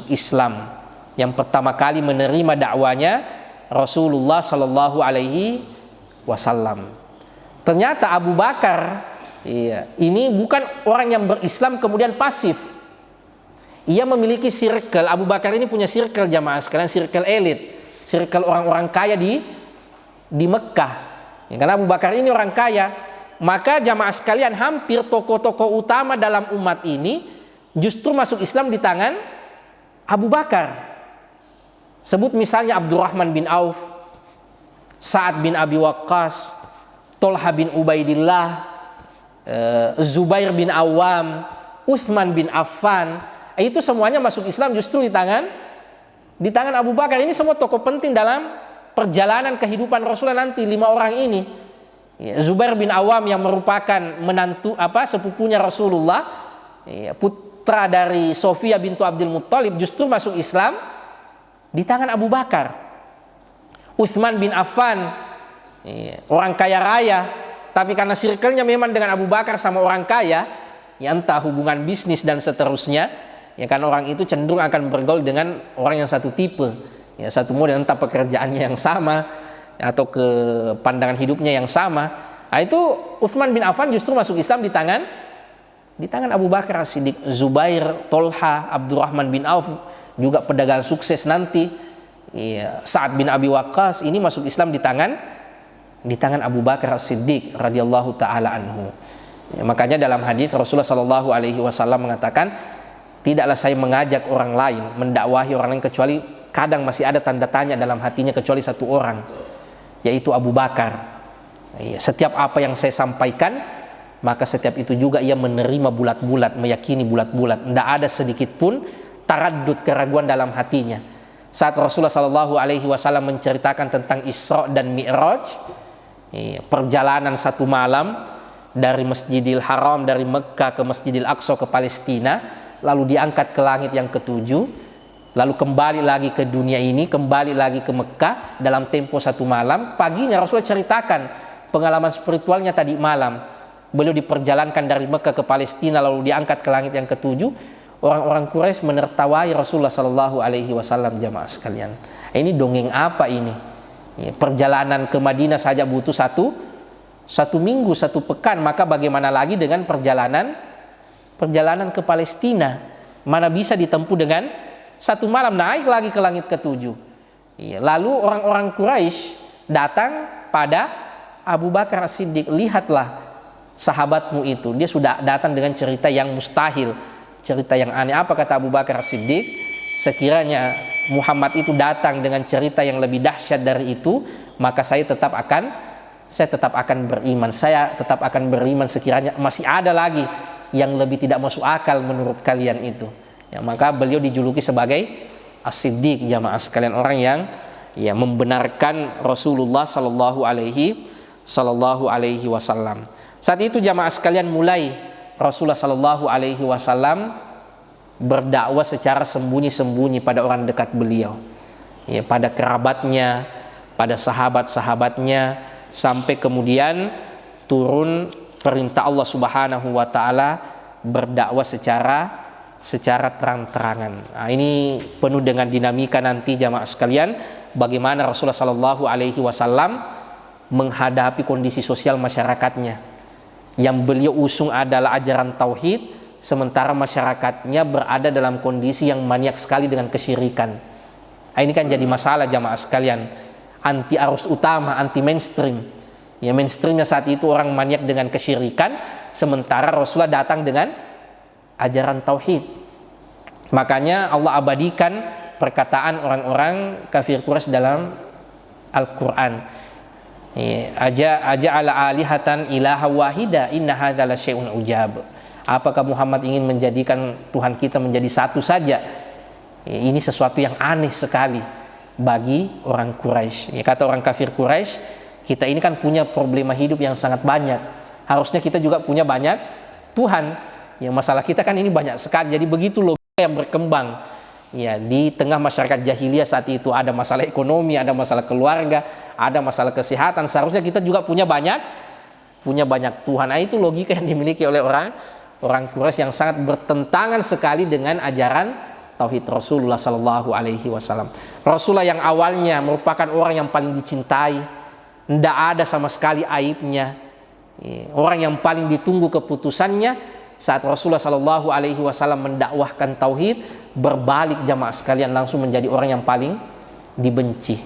Speaker 1: Islam, yang pertama kali menerima dakwanya Rasulullah Sallallahu Alaihi Wasallam. Ternyata Abu Bakar, iya, ini bukan orang yang berislam kemudian pasif. Ia memiliki circle. Abu Bakar ini punya circle jamaah sekalian, circle elit, circle orang-orang kaya di Mekah. Ya, karena Abu Bakar ini orang kaya, maka jamaah sekalian hampir tokoh-tokoh utama dalam umat ini justru masuk Islam di tangan Abu Bakar. Sebut misalnya Abdurrahman bin Auf, Sa'ad bin Abi Waqqas, Tolha bin Ubaidillah, Zubair bin Awam, Uthman bin Affan. Itu semuanya masuk Islam justru di tangan Abu Bakar. Ini semua tokoh penting dalam perjalanan kehidupan Rasulullah nanti, 5 orang ini. Ya, Zubair bin Awam yang merupakan menantu sepupunya Rasulullah, ya, putra dari Sofia bintu Abdul Muttalib, justru masuk Islam di tangan Abu Bakar. Uthman bin Affan, ya, orang kaya raya, tapi karena circle-nya memang dengan Abu Bakar sama orang kaya, ya entah hubungan bisnis dan seterusnya, ya kan orang itu cenderung akan bergaul dengan orang yang satu tipe, ya satu model, entah pekerjaannya yang sama atau ke pandangan hidupnya yang sama. Nah, itu Uthman bin Affan justru masuk Islam di tangan Abu Bakar As-Siddiq. Zubair, Tolha, Abdurrahman bin Auf, juga pedagang sukses nanti, ya, Sa'ad bin Abi Waqqas, ini masuk Islam di tangan Abu Bakar As-Siddiq radhiyallahu taala anhu. Ya, makanya dalam hadis Rasulullah Shallallahu Alaihi Wasallam mengatakan, tidaklah saya mengajak orang lain, mendakwahi orang lain kecuali kadang masih ada tanda tanya dalam hatinya kecuali satu orang, yaitu Abu Bakar. Ya, setiap apa yang saya sampaikan, maka setiap itu juga ia menerima bulat-bulat, meyakini bulat-bulat, tidak ada sedikit pun taraddud, keraguan dalam hatinya. Saat Rasulullah Shallallahu Alaihi Wasallam menceritakan tentang Isra dan Mi'raj, perjalanan 1 malam dari Masjidil Haram, dari Mekah ke Masjidil Aqsa ke Palestina, lalu diangkat ke langit yang ke-7, lalu kembali lagi ke dunia ini, kembali lagi ke Mekah dalam tempo 1 malam. Paginya Rasulullah ceritakan pengalaman spiritualnya tadi malam. Beliau diperjalankan dari Mekah ke Palestina, lalu diangkat ke langit yang ke-7. Orang-orang Quraisy menertawai Rasulullah Sallallahu Alaihi Wasallam jamaah sekalian. Ini dongeng apa ini? Ya, perjalanan ke Madinah saja butuh satu minggu, 1 pekan, maka bagaimana lagi dengan perjalanan ke Palestina? Mana bisa ditempuh dengan 1 malam, naik lagi ke langit ke-7. Ya, lalu orang-orang Quraisy datang pada Abu Bakar As-Siddiq, lihatlah sahabatmu itu, dia sudah datang dengan cerita yang mustahil, cerita yang aneh. Apa kata Abu Bakar As-Siddiq? Sekiranya Muhammad itu datang dengan cerita yang lebih dahsyat dari itu, maka saya tetap akan beriman. Saya tetap akan beriman sekiranya masih ada lagi yang lebih tidak masuk akal menurut kalian itu. Ya, maka beliau dijuluki sebagai As-Siddiq jamaah sekalian, orang yang ya membenarkan Rasulullah Sallallahu Alaihi Wasallam. Saat itu jamaah sekalian mulai Rasulullah Sallallahu Alaihi Wasallam berdakwah secara sembunyi-sembunyi pada orang dekat beliau, ya, pada kerabatnya, pada sahabat-sahabatnya, sampai kemudian turun perintah Allah Subhanahu Wa Taala berdakwah secara terang-terangan. Nah, ini penuh dengan dinamika nanti jamaah sekalian, bagaimana Rasulullah Sallallahu Alaihi Wasallam menghadapi kondisi sosial masyarakatnya. Yang beliau usung adalah ajaran tauhid, sementara masyarakatnya berada dalam kondisi yang maniak sekali dengan kesyirikan. Ini kan jadi masalah jamaah sekalian. anti arus utama, anti mainstream. Ya, mainstreamnya saat itu orang maniak dengan kesyirikan, sementara Rasulullah datang dengan ajaran tauhid. Makanya Allah abadikan perkataan orang-orang kafir Quraisy dalam Al-Quran. Aja ala alihatan ilaha wahida inna hadza la syai'un ujab. Apakah Muhammad ingin menjadikan Tuhan kita menjadi satu saja? Ini sesuatu yang aneh sekali bagi orang Quraisy. Kata orang kafir Quraisy, kita ini kan punya problema hidup yang sangat banyak. Harusnya kita juga punya banyak Tuhan. Ya, masalah kita kan ini banyak sekali. Jadi begitu logika yang berkembang. Ya, di tengah masyarakat jahiliyah saat itu ada masalah ekonomi, ada masalah keluarga, ada masalah kesehatan. Seharusnya kita juga punya banyak Tuhan. Nah, itu logika yang dimiliki oleh orang Quraisy yang sangat bertentangan sekali dengan ajaran tauhid Rasulullah Sallallahu Alaihi Wasallam. Rasulullah yang awalnya merupakan orang yang paling dicintai, tidak ada sama sekali aibnya, orang yang paling ditunggu keputusannya. Saat Rasulullah Sallallahu Alaihi Wasallam mendakwahkan tauhid, berbalik jamaah sekalian langsung menjadi orang yang paling dibenci,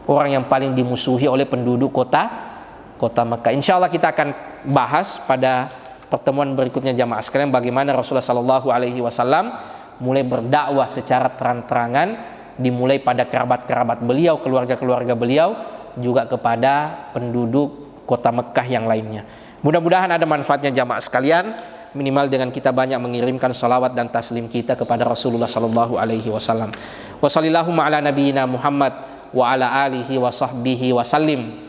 Speaker 1: orang yang paling dimusuhi oleh penduduk kota Makkah. Insya Allah kita akan bahas pada pertemuan berikutnya jamaah sekalian bagaimana Rasulullah Sallallahu Alaihi Wasallam mulai berdakwah secara terang-terangan, dimulai pada kerabat-kerabat beliau, keluarga-keluarga beliau, juga kepada penduduk kota Mekah yang lainnya. Mudah-mudahan ada manfaatnya jamaah sekalian, minimal dengan kita banyak mengirimkan salawat dan taslim kita kepada Rasulullah Sallallahu Alaihi Wasallam. Wassallallahu ala nabiyyina Muhammad wa ala alihi wa sahbihi wa sallim.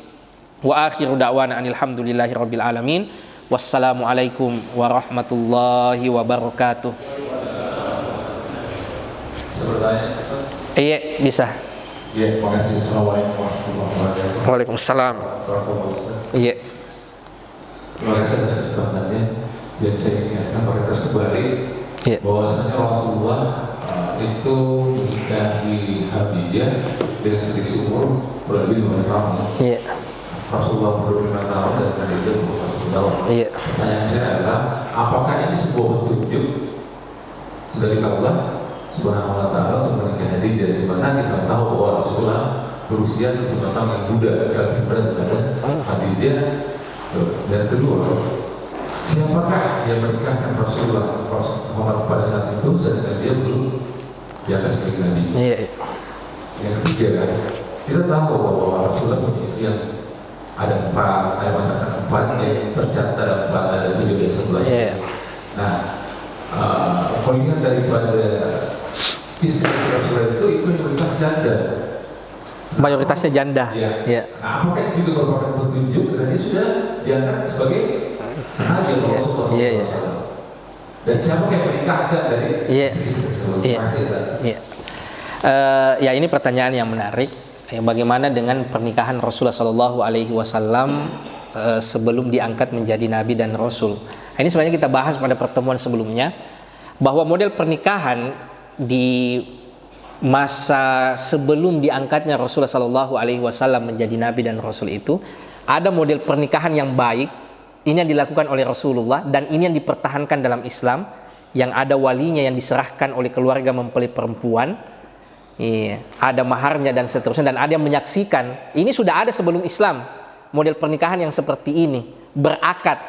Speaker 1: Wa akhiru da'wana alhamdulillahi rabbil alamin. Wassalamualaikum warahmatullahi wabarakatuh.
Speaker 2: Sebenarnya,
Speaker 1: Iya, bisa.
Speaker 2: iya, terima kasih. Assalamualaikum warahmatullahi wabarakatuh.
Speaker 1: Waalaikumsalam. Iya.
Speaker 2: Terima kasih atas kesempatannya. Dan saya ingatkan mereka kembali bahwasanya Rasulullah itu menikahi Khadijah dengan selisih umur kurang lebih 15 tahun.
Speaker 1: Iya.
Speaker 2: Rasulullah umur 25 tahun dan Khadijah umur 40 tahun.
Speaker 1: Iya.
Speaker 2: Pertanyaan saya adalah, apakah ini sebuah petunjuk dari Allah Subhanahu wa Ta'ala untuk menikahi Khadijah, di mana kita tahu bahwa Rasulullah berusia 25 tahun yang muda, relatif muda daripada Khadijah. Dan kedua, siapakah yang menikahkan Rasulullah Muhammad pada saat itu sedangkan dia belum di atas sebagai Nabi?
Speaker 1: Iya.
Speaker 2: Yang ketiga, kita tahu bahwa Rasulullah punya istri yang ada 4, ada mengatakan 4, yang tercatat ada 4, ada 7, ada 11.
Speaker 1: Iya.
Speaker 2: Nah, pengingat daripada istri Rasulullah itu mayoritas janda.
Speaker 1: Mayoritasnya janda.
Speaker 2: Iya. Nah, apakah itu juga merupakan petunjuk karena dia sudah diangkat sebagai Nabi Rasulullah SAW. Dan siapa yang menikahkan dari istri tersebut?
Speaker 1: Iya. Ya, ini pertanyaan yang menarik. Bagaimana dengan pernikahan Rasulullah Sallallahu Alaihi Wasallam sebelum diangkat menjadi Nabi dan Rasul? Ini sebenarnya kita bahas pada pertemuan sebelumnya, bahwa model pernikahan di masa sebelum diangkatnya Rasulullah Sallallahu Alaihi Wasallam menjadi Nabi dan Rasul itu ada model pernikahan yang baik. Ini yang dilakukan oleh Rasulullah dan ini yang dipertahankan dalam Islam, yang ada walinya yang diserahkan oleh keluarga mempelai perempuan, ada maharnya dan seterusnya, dan ada yang menyaksikan. Ini sudah ada sebelum Islam, model pernikahan yang seperti ini, berakad.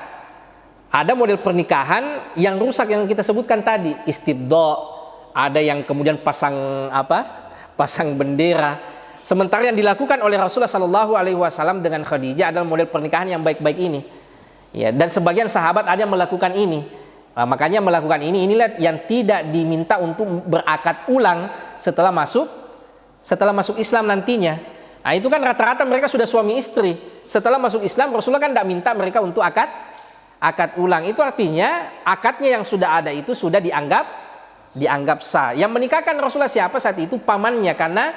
Speaker 1: Ada model pernikahan yang rusak yang kita sebutkan tadi, istibdo, ada yang kemudian pasang bendera. Sementara yang dilakukan oleh Rasulullah Sallallahu Alaihi Wasallam dengan Khadijah adalah model pernikahan yang baik-baik ini. Ya, dan sebagian sahabat ada yang melakukan ini. Nah, makanya melakukan inilah yang tidak diminta untuk berakad ulang setelah masuk Islam nantinya. Nah, itu kan rata-rata mereka sudah suami istri. Setelah masuk Islam, Rasulullah kan tidak minta mereka untuk akad ulang. Itu artinya akadnya yang sudah ada itu sudah dianggap sah. Yang menikahkan Rasulullah siapa saat itu? Pamannya, karena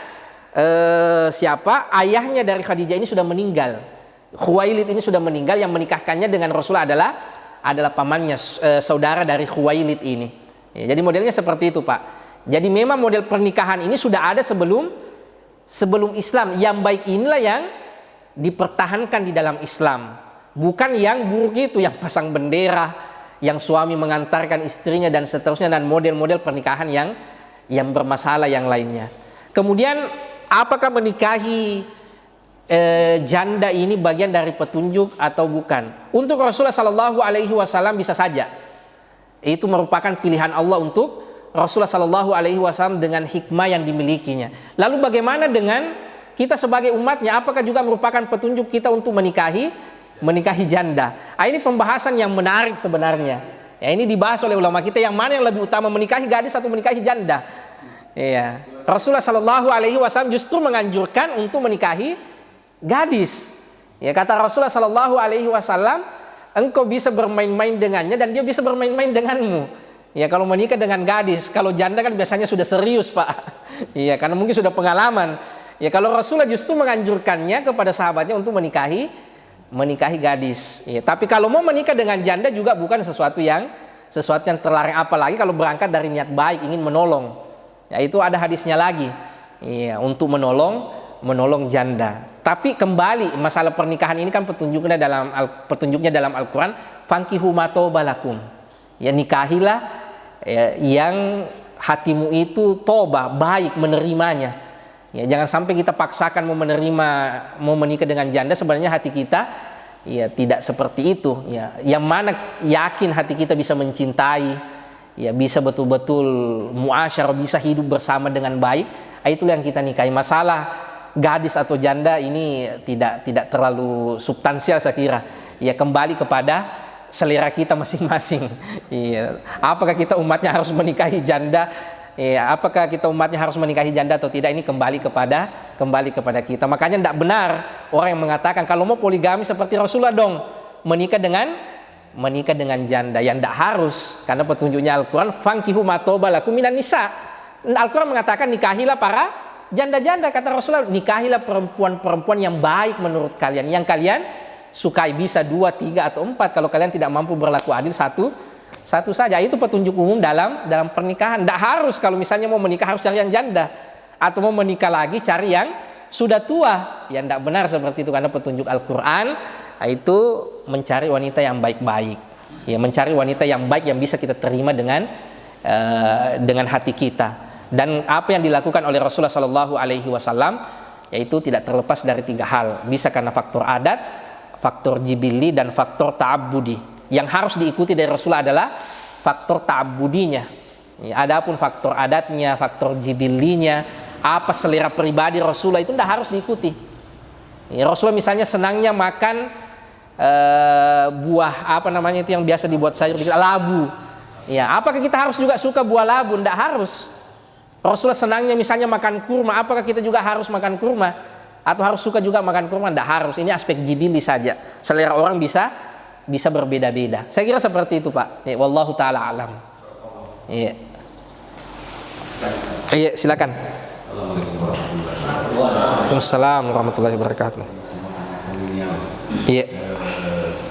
Speaker 1: ayahnya dari Khadijah ini sudah meninggal. Khuwailid ini sudah meninggal, yang menikahkannya dengan Rasulullah adalah pamannya, saudara dari Khuwailid ini. Ya, jadi modelnya seperti itu, Pak. Jadi memang model pernikahan ini sudah ada sebelum Islam. Yang baik inilah yang dipertahankan di dalam Islam, bukan yang buruk itu, yang pasang bendera, yang suami mengantarkan istrinya dan seterusnya, dan model-model pernikahan yang bermasalah yang lainnya. Kemudian apakah menikahi janda ini bagian dari petunjuk atau bukan? Untuk Rasulullah Sallallahu Alaihi Wasallam bisa saja. Itu merupakan pilihan Allah untuk Rasulullah Sallallahu Alaihi Wasallam dengan hikmah yang dimilikinya. Lalu bagaimana dengan kita sebagai umatnya? Apakah juga merupakan petunjuk kita untuk menikahi janda? Ini pembahasan yang menarik sebenarnya. Ya, ini dibahas oleh ulama kita, yang mana yang lebih utama, menikahi gadis atau menikahi janda? Iya. Rasulullah Sallallahu Alaihi Wasallam justru menganjurkan untuk menikahi gadis. Ya, kata Rasulullah Sallallahu Alaihi Wasallam, engkau bisa bermain-main dengannya dan dia bisa bermain-main denganmu. Ya, kalau menikah dengan gadis, kalau janda kan biasanya sudah serius, Pak. Iya, karena mungkin sudah pengalaman. Ya, kalau Rasulullah justru menganjurkannya kepada sahabatnya untuk menikahi gadis. Ya, tapi kalau mau menikah dengan janda juga bukan sesuatu yang terlarang, apalagi kalau berangkat dari niat baik ingin menolong. Ya, itu ada hadisnya lagi. Ya, untuk menolong janda. Tapi kembali masalah pernikahan ini kan petunjuknya dalam Al-Qur'an, fankihu ma toba lakum. Ya, nikahilah yang hatimu itu toba, baik menerimanya. Ya, jangan sampai kita paksakan mau menikah dengan janda, sebenarnya hati kita ya tidak seperti itu. Ya, yang mana yakin hati kita bisa mencintai, ya bisa betul-betul muasyarah, bisa hidup bersama dengan baik, itulah yang kita nikahi. Masalah gadis atau janda ini tidak terlalu substansial saya kira. Ya, kembali kepada selera kita masing-masing. Ya, apakah kita umatnya harus menikahi janda? Ya, apakah kita umatnya harus menikahi janda atau tidak, ini kembali kepada kita. Makanya tidak benar orang yang mengatakan kalau mau poligami seperti Rasulullah dong, menikah dengan janda. Yang tidak harus, karena petunjuknya Al-Quran, fankihu ma toba lakum minan nisa. Al-Quran mengatakan nikahilah para janda-janda. Kata Rasulullah, nikahilah perempuan-perempuan yang baik menurut kalian, yang kalian sukai, bisa 2, 3 atau 4. Kalau kalian tidak mampu berlaku adil, satu saja. Itu petunjuk umum dalam pernikahan. Tidak harus kalau misalnya mau menikah harus cari yang janda, atau mau menikah lagi cari yang sudah tua. Yang tidak benar seperti itu, karena petunjuk Al-Quran itu mencari wanita yang baik-baik. Ya, mencari wanita yang baik yang bisa kita terima dengan hati kita. Dan apa yang dilakukan oleh Rasulullah Sallallahu Alaihi Wasallam yaitu tidak terlepas dari 3 hal. Bisa karena faktor adat, faktor jibili, dan faktor ta'abbudi. Yang harus diikuti dari Rasulullah adalah faktor ta'abudinya. Ya, adapun faktor adatnya, faktor jibilinya, apa selera pribadi Rasulullah itu tidak harus diikuti. Ya, Rasulullah misalnya senangnya makan buah itu yang biasa dibuat sayur, labu. Ya, apakah kita harus juga suka buah labu? Tidak harus. Rasulullah senangnya misalnya makan kurma, apakah kita juga harus makan kurma? Atau harus suka juga makan kurma? Tidak harus. Ini aspek jibili saja. Selera orang bisa berbeda-beda. Saya kira seperti itu, Pak. Ya, wallahu taala alam. Iya. Iya, silakan. Waalaikumsalam warahmatullahi wabarakatuh. Iya.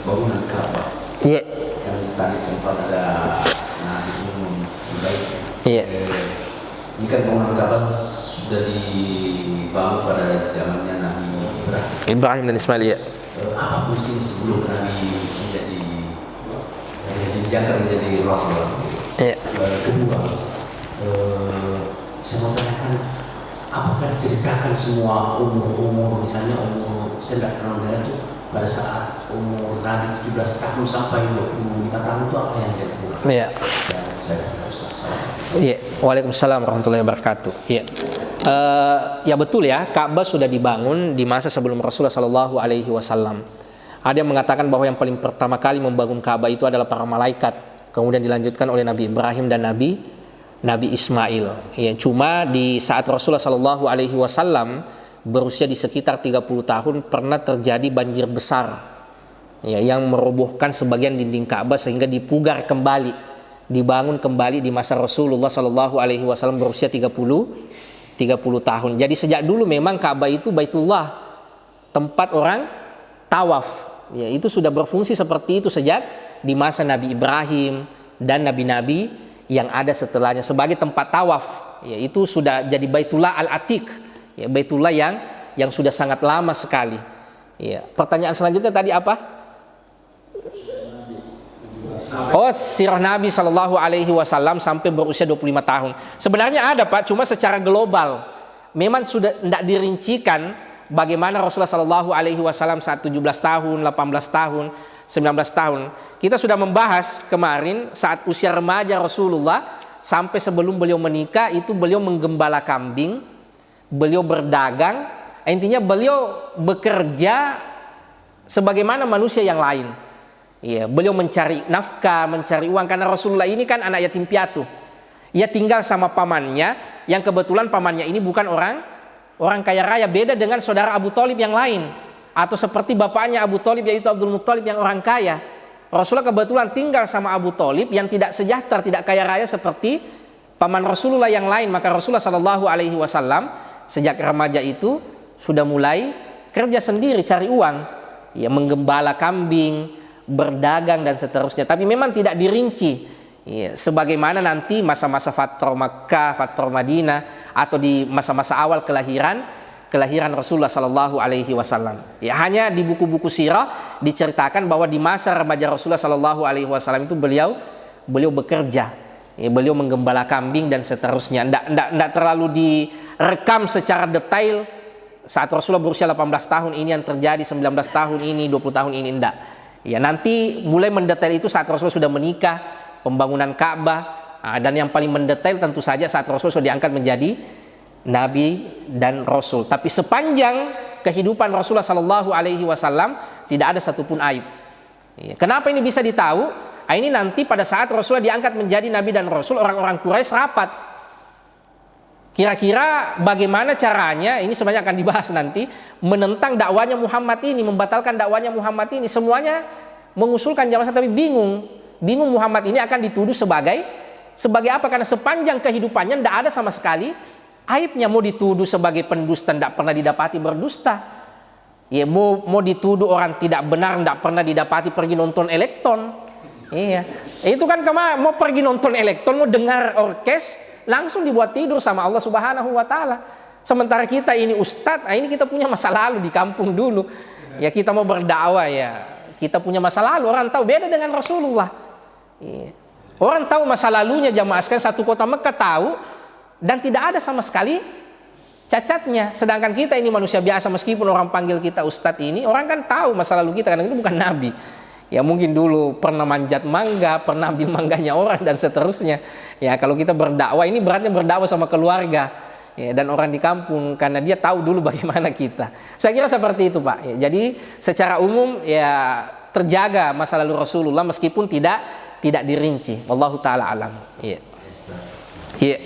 Speaker 3: Bangunan Ka'bah.
Speaker 1: Iya.
Speaker 3: Yang tadi sempat ada
Speaker 1: Iya.
Speaker 3: Ini kan bangunan Ka'bah sudah dibangun pada zamannya Nabi
Speaker 1: Ibrahim dan Ismail, ya.
Speaker 3: Apa fungsinya sebelum Nabi menjadi Rasulullah?
Speaker 1: Iya.
Speaker 3: Kedua, saya mau tanyakan, apakah diceritakan semua umur misalnya umur saya tidak kenal itu pada saat umur Nabi 17 tahun sampai 25 tahun itu apa yang dia lakukan?
Speaker 1: Iya. Iya. Waalaikumsalam warahmatullahi wabarakatuh. Iya. Ya betul ya, Ka'bah sudah dibangun di masa sebelum Rasulullah Sallallahu Alaihi Wasallam. Ada yang mengatakan bahwa yang paling pertama kali membangun Ka'bah itu adalah para malaikat, kemudian dilanjutkan oleh Nabi Ibrahim dan Nabi Ismail. Ya, cuma di saat Rasulullah Sallallahu Alaihi Wasallam berusia di sekitar 30 tahun pernah terjadi banjir besar, ya, yang merobohkan sebagian dinding Ka'bah sehingga dipugar kembali, dibangun kembali di masa Rasulullah Sallallahu Alaihi Wasallam berusia 30 tahun. Jadi sejak dulu memang Ka'bah itu Baitullah, tempat orang tawaf. Ya, itu sudah berfungsi seperti itu sejak di masa Nabi Ibrahim dan nabi-nabi yang ada setelahnya sebagai tempat tawaf. Ya, itu sudah jadi Baitullah Al-Atiq. Ya, Baitullah yang sudah sangat lama sekali. Ya, pertanyaan selanjutnya tadi apa? Oh, sirah Nabi Sallallahu Alaihi Wasallam sampai berusia 25 tahun. Sebenarnya ada, Pak, cuma secara global. Memang sudah tidak dirincikan bagaimana Rasulullah Shallallahu Alaihi Wasallam saat 17 tahun, 18 tahun, 19 tahun. Kita sudah membahas kemarin saat usia remaja Rasulullah sampai sebelum beliau menikah itu beliau menggembala kambing, beliau berdagang, intinya beliau bekerja sebagaimana manusia yang lain. Ya, beliau mencari nafkah, mencari uang karena Rasulullah ini kan anak yatim piatu. Ia tinggal sama pamannya yang kebetulan pamannya ini bukan orang kaya raya, beda dengan saudara Abu Thalib yang lain atau seperti bapaknya Abu Thalib yaitu Abdul Muthalib yang orang kaya. Rasulullah kebetulan tinggal sama Abu Thalib yang tidak sejahtera, tidak kaya raya seperti paman Rasulullah yang lain. Maka Rasulullah Shallallahu Alaihi Wasallam sejak remaja itu sudah mulai kerja sendiri cari uang, ya menggembala kambing, berdagang dan seterusnya. Tapi memang tidak dirinci, ya, sebagaimana nanti masa-masa Fathul Makkah, Fathul Madinah atau di masa-masa awal kelahiran Rasulullah Sallallahu Alaihi Wasallam. Ya, hanya di buku-buku sirah diceritakan bahwa di masa remaja Rasulullah Sallallahu Alaihi Wasallam itu beliau bekerja, ya, beliau menggembala kambing dan seterusnya. Tidak terlalu direkam secara detail saat Rasulullah berusia 18 tahun ini yang terjadi, 19 tahun ini, 20 tahun ini, enggak. Ya, nanti mulai mendetail itu saat Rasulullah sudah menikah, pembangunan Ka'bah, dan yang paling mendetail tentu saja saat Rasulullah sudah diangkat menjadi Nabi dan Rasul. Tapi sepanjang kehidupan Rasulullah Sallallahu Alaihi Wasallam tidak ada satupun aib. Ya, kenapa ini bisa ditahu? Ini nanti pada saat Rasulullah diangkat menjadi Nabi dan Rasul, orang-orang Quraisy rapat. Kira-kira bagaimana caranya, ini sebenarnya akan dibahas nanti, menentang dakwanya Muhammad ini, membatalkan dakwanya Muhammad ini. Semuanya mengusulkan jamaah, tapi bingung Muhammad ini akan dituduh sebagai apa? Karena sepanjang kehidupannya tidak ada sama sekali aibnya. Mau dituduh sebagai pendusta, tidak pernah didapati berdusta. Ya, mau dituduh orang tidak benar, tidak pernah didapati pergi nonton elektron. Iya, itu kan mau pergi nonton elektron, mau dengar orkes, langsung dibuat tidur sama Allah Subhanahu Wa Taala. Sementara kita ini ustadz, ini kita punya masa lalu di kampung dulu. Ya, kita mau berdakwah, ya kita punya masa lalu. Orang tahu, beda dengan Rasulullah. Ya. Orang tahu masa lalunya jamaah sekalian, satu kota Mekah tahu dan tidak ada sama sekali cacatnya. Sedangkan kita ini manusia biasa, meskipun orang panggil kita ustadz ini, orang kan tahu masa lalu kita karena itu bukan nabi. Ya, mungkin dulu pernah manjat mangga, pernah ambil mangganya orang dan seterusnya. Ya, kalau kita berdakwah ini beratnya berdakwah sama keluarga, ya, dan orang di kampung karena dia tahu dulu bagaimana kita. Saya kira seperti itu, Pak. Ya, jadi secara umum ya terjaga masa lalu Rasulullah meskipun tidak dirinci. Wallahu taala alam. Iya. Iya.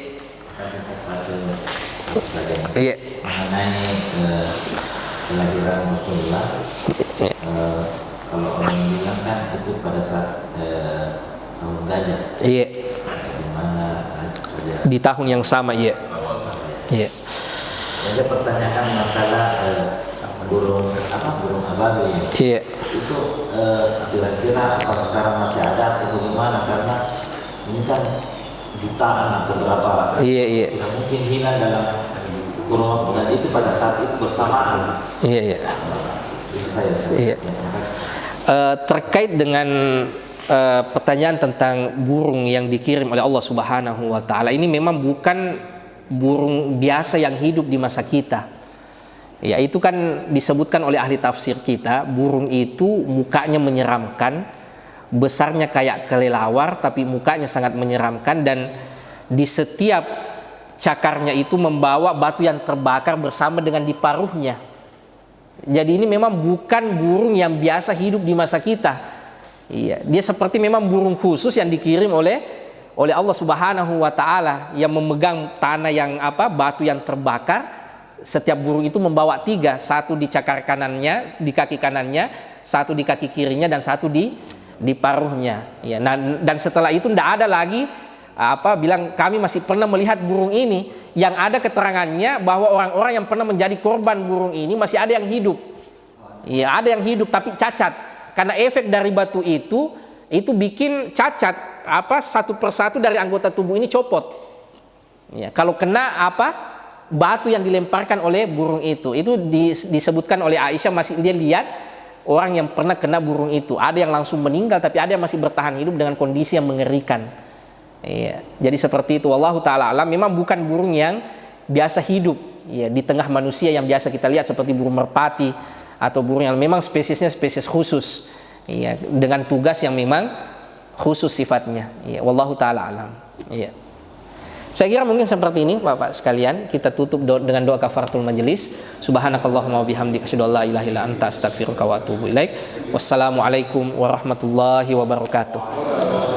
Speaker 1: Iya.
Speaker 4: Mengenai kelahiran Rasulullah, kalau orang bilang kan itu pada saat tahun gajah.
Speaker 1: Iya.
Speaker 4: Di mana
Speaker 1: di tahun yang sama, iya. Iya.
Speaker 4: Ada pertanyaan masalah burung abadi.
Speaker 1: Iya.
Speaker 4: Itu kira-kira apa sekarang masih ada atau bagaimana? Karena ini kan jutaan atau berapa?
Speaker 1: Iya.
Speaker 4: Tidak mungkin hilang dalam kurun waktu, dan itu pada saat itu bersamaan.
Speaker 1: Iya.
Speaker 4: Itu saya.
Speaker 1: Iya. Terkait dengan pertanyaan tentang burung yang dikirim oleh Allah Subhanahu Wa Taala, ini memang bukan burung biasa yang hidup di masa kita. Ya, itu kan disebutkan oleh ahli tafsir kita, burung itu mukanya menyeramkan, besarnya kayak kelelawar tapi mukanya sangat menyeramkan, dan di setiap cakarnya itu membawa batu yang terbakar bersama dengan di paruhnya. Jadi ini memang bukan burung yang biasa hidup di masa kita. Iya, dia seperti memang burung khusus yang dikirim oleh Allah Subhanahu Wa Taala yang memegang tanah yang batu yang terbakar. Setiap burung itu membawa 3, satu di cakar kanannya, di kaki kanannya, satu di kaki kirinya, dan satu di paruhnya. Ya, dan setelah itu tidak ada lagi bilang kami masih pernah melihat burung ini. Yang ada keterangannya bahwa orang-orang yang pernah menjadi korban burung ini masih ada yang hidup. Ya, ada yang hidup tapi cacat. Karena efek dari batu itu bikin cacat satu persatu dari anggota tubuh ini copot. Ya, kalau kena batu yang dilemparkan oleh burung itu disebutkan oleh Aisyah, masih dia lihat orang yang pernah kena burung itu. Ada yang langsung meninggal tapi ada yang masih bertahan hidup dengan kondisi yang mengerikan. Iya, jadi seperti itu. Wallahu taala alam, memang bukan burung yang biasa hidup ya di tengah manusia yang biasa kita lihat seperti burung merpati atau burung yang memang spesiesnya spesies khusus, ya, dengan tugas yang memang khusus sifatnya. Ya, wallahu taala alam. Ya. Saya kira mungkin seperti ini Bapak sekalian, kita tutup dengan doa kafaratul majelis. Subhanakallahumma wa bihamdika asyhadu an la ilaha illa anta astaghfiruka wa atubu ilaik. Wassalamualaikum warahmatullahi wabarakatuh.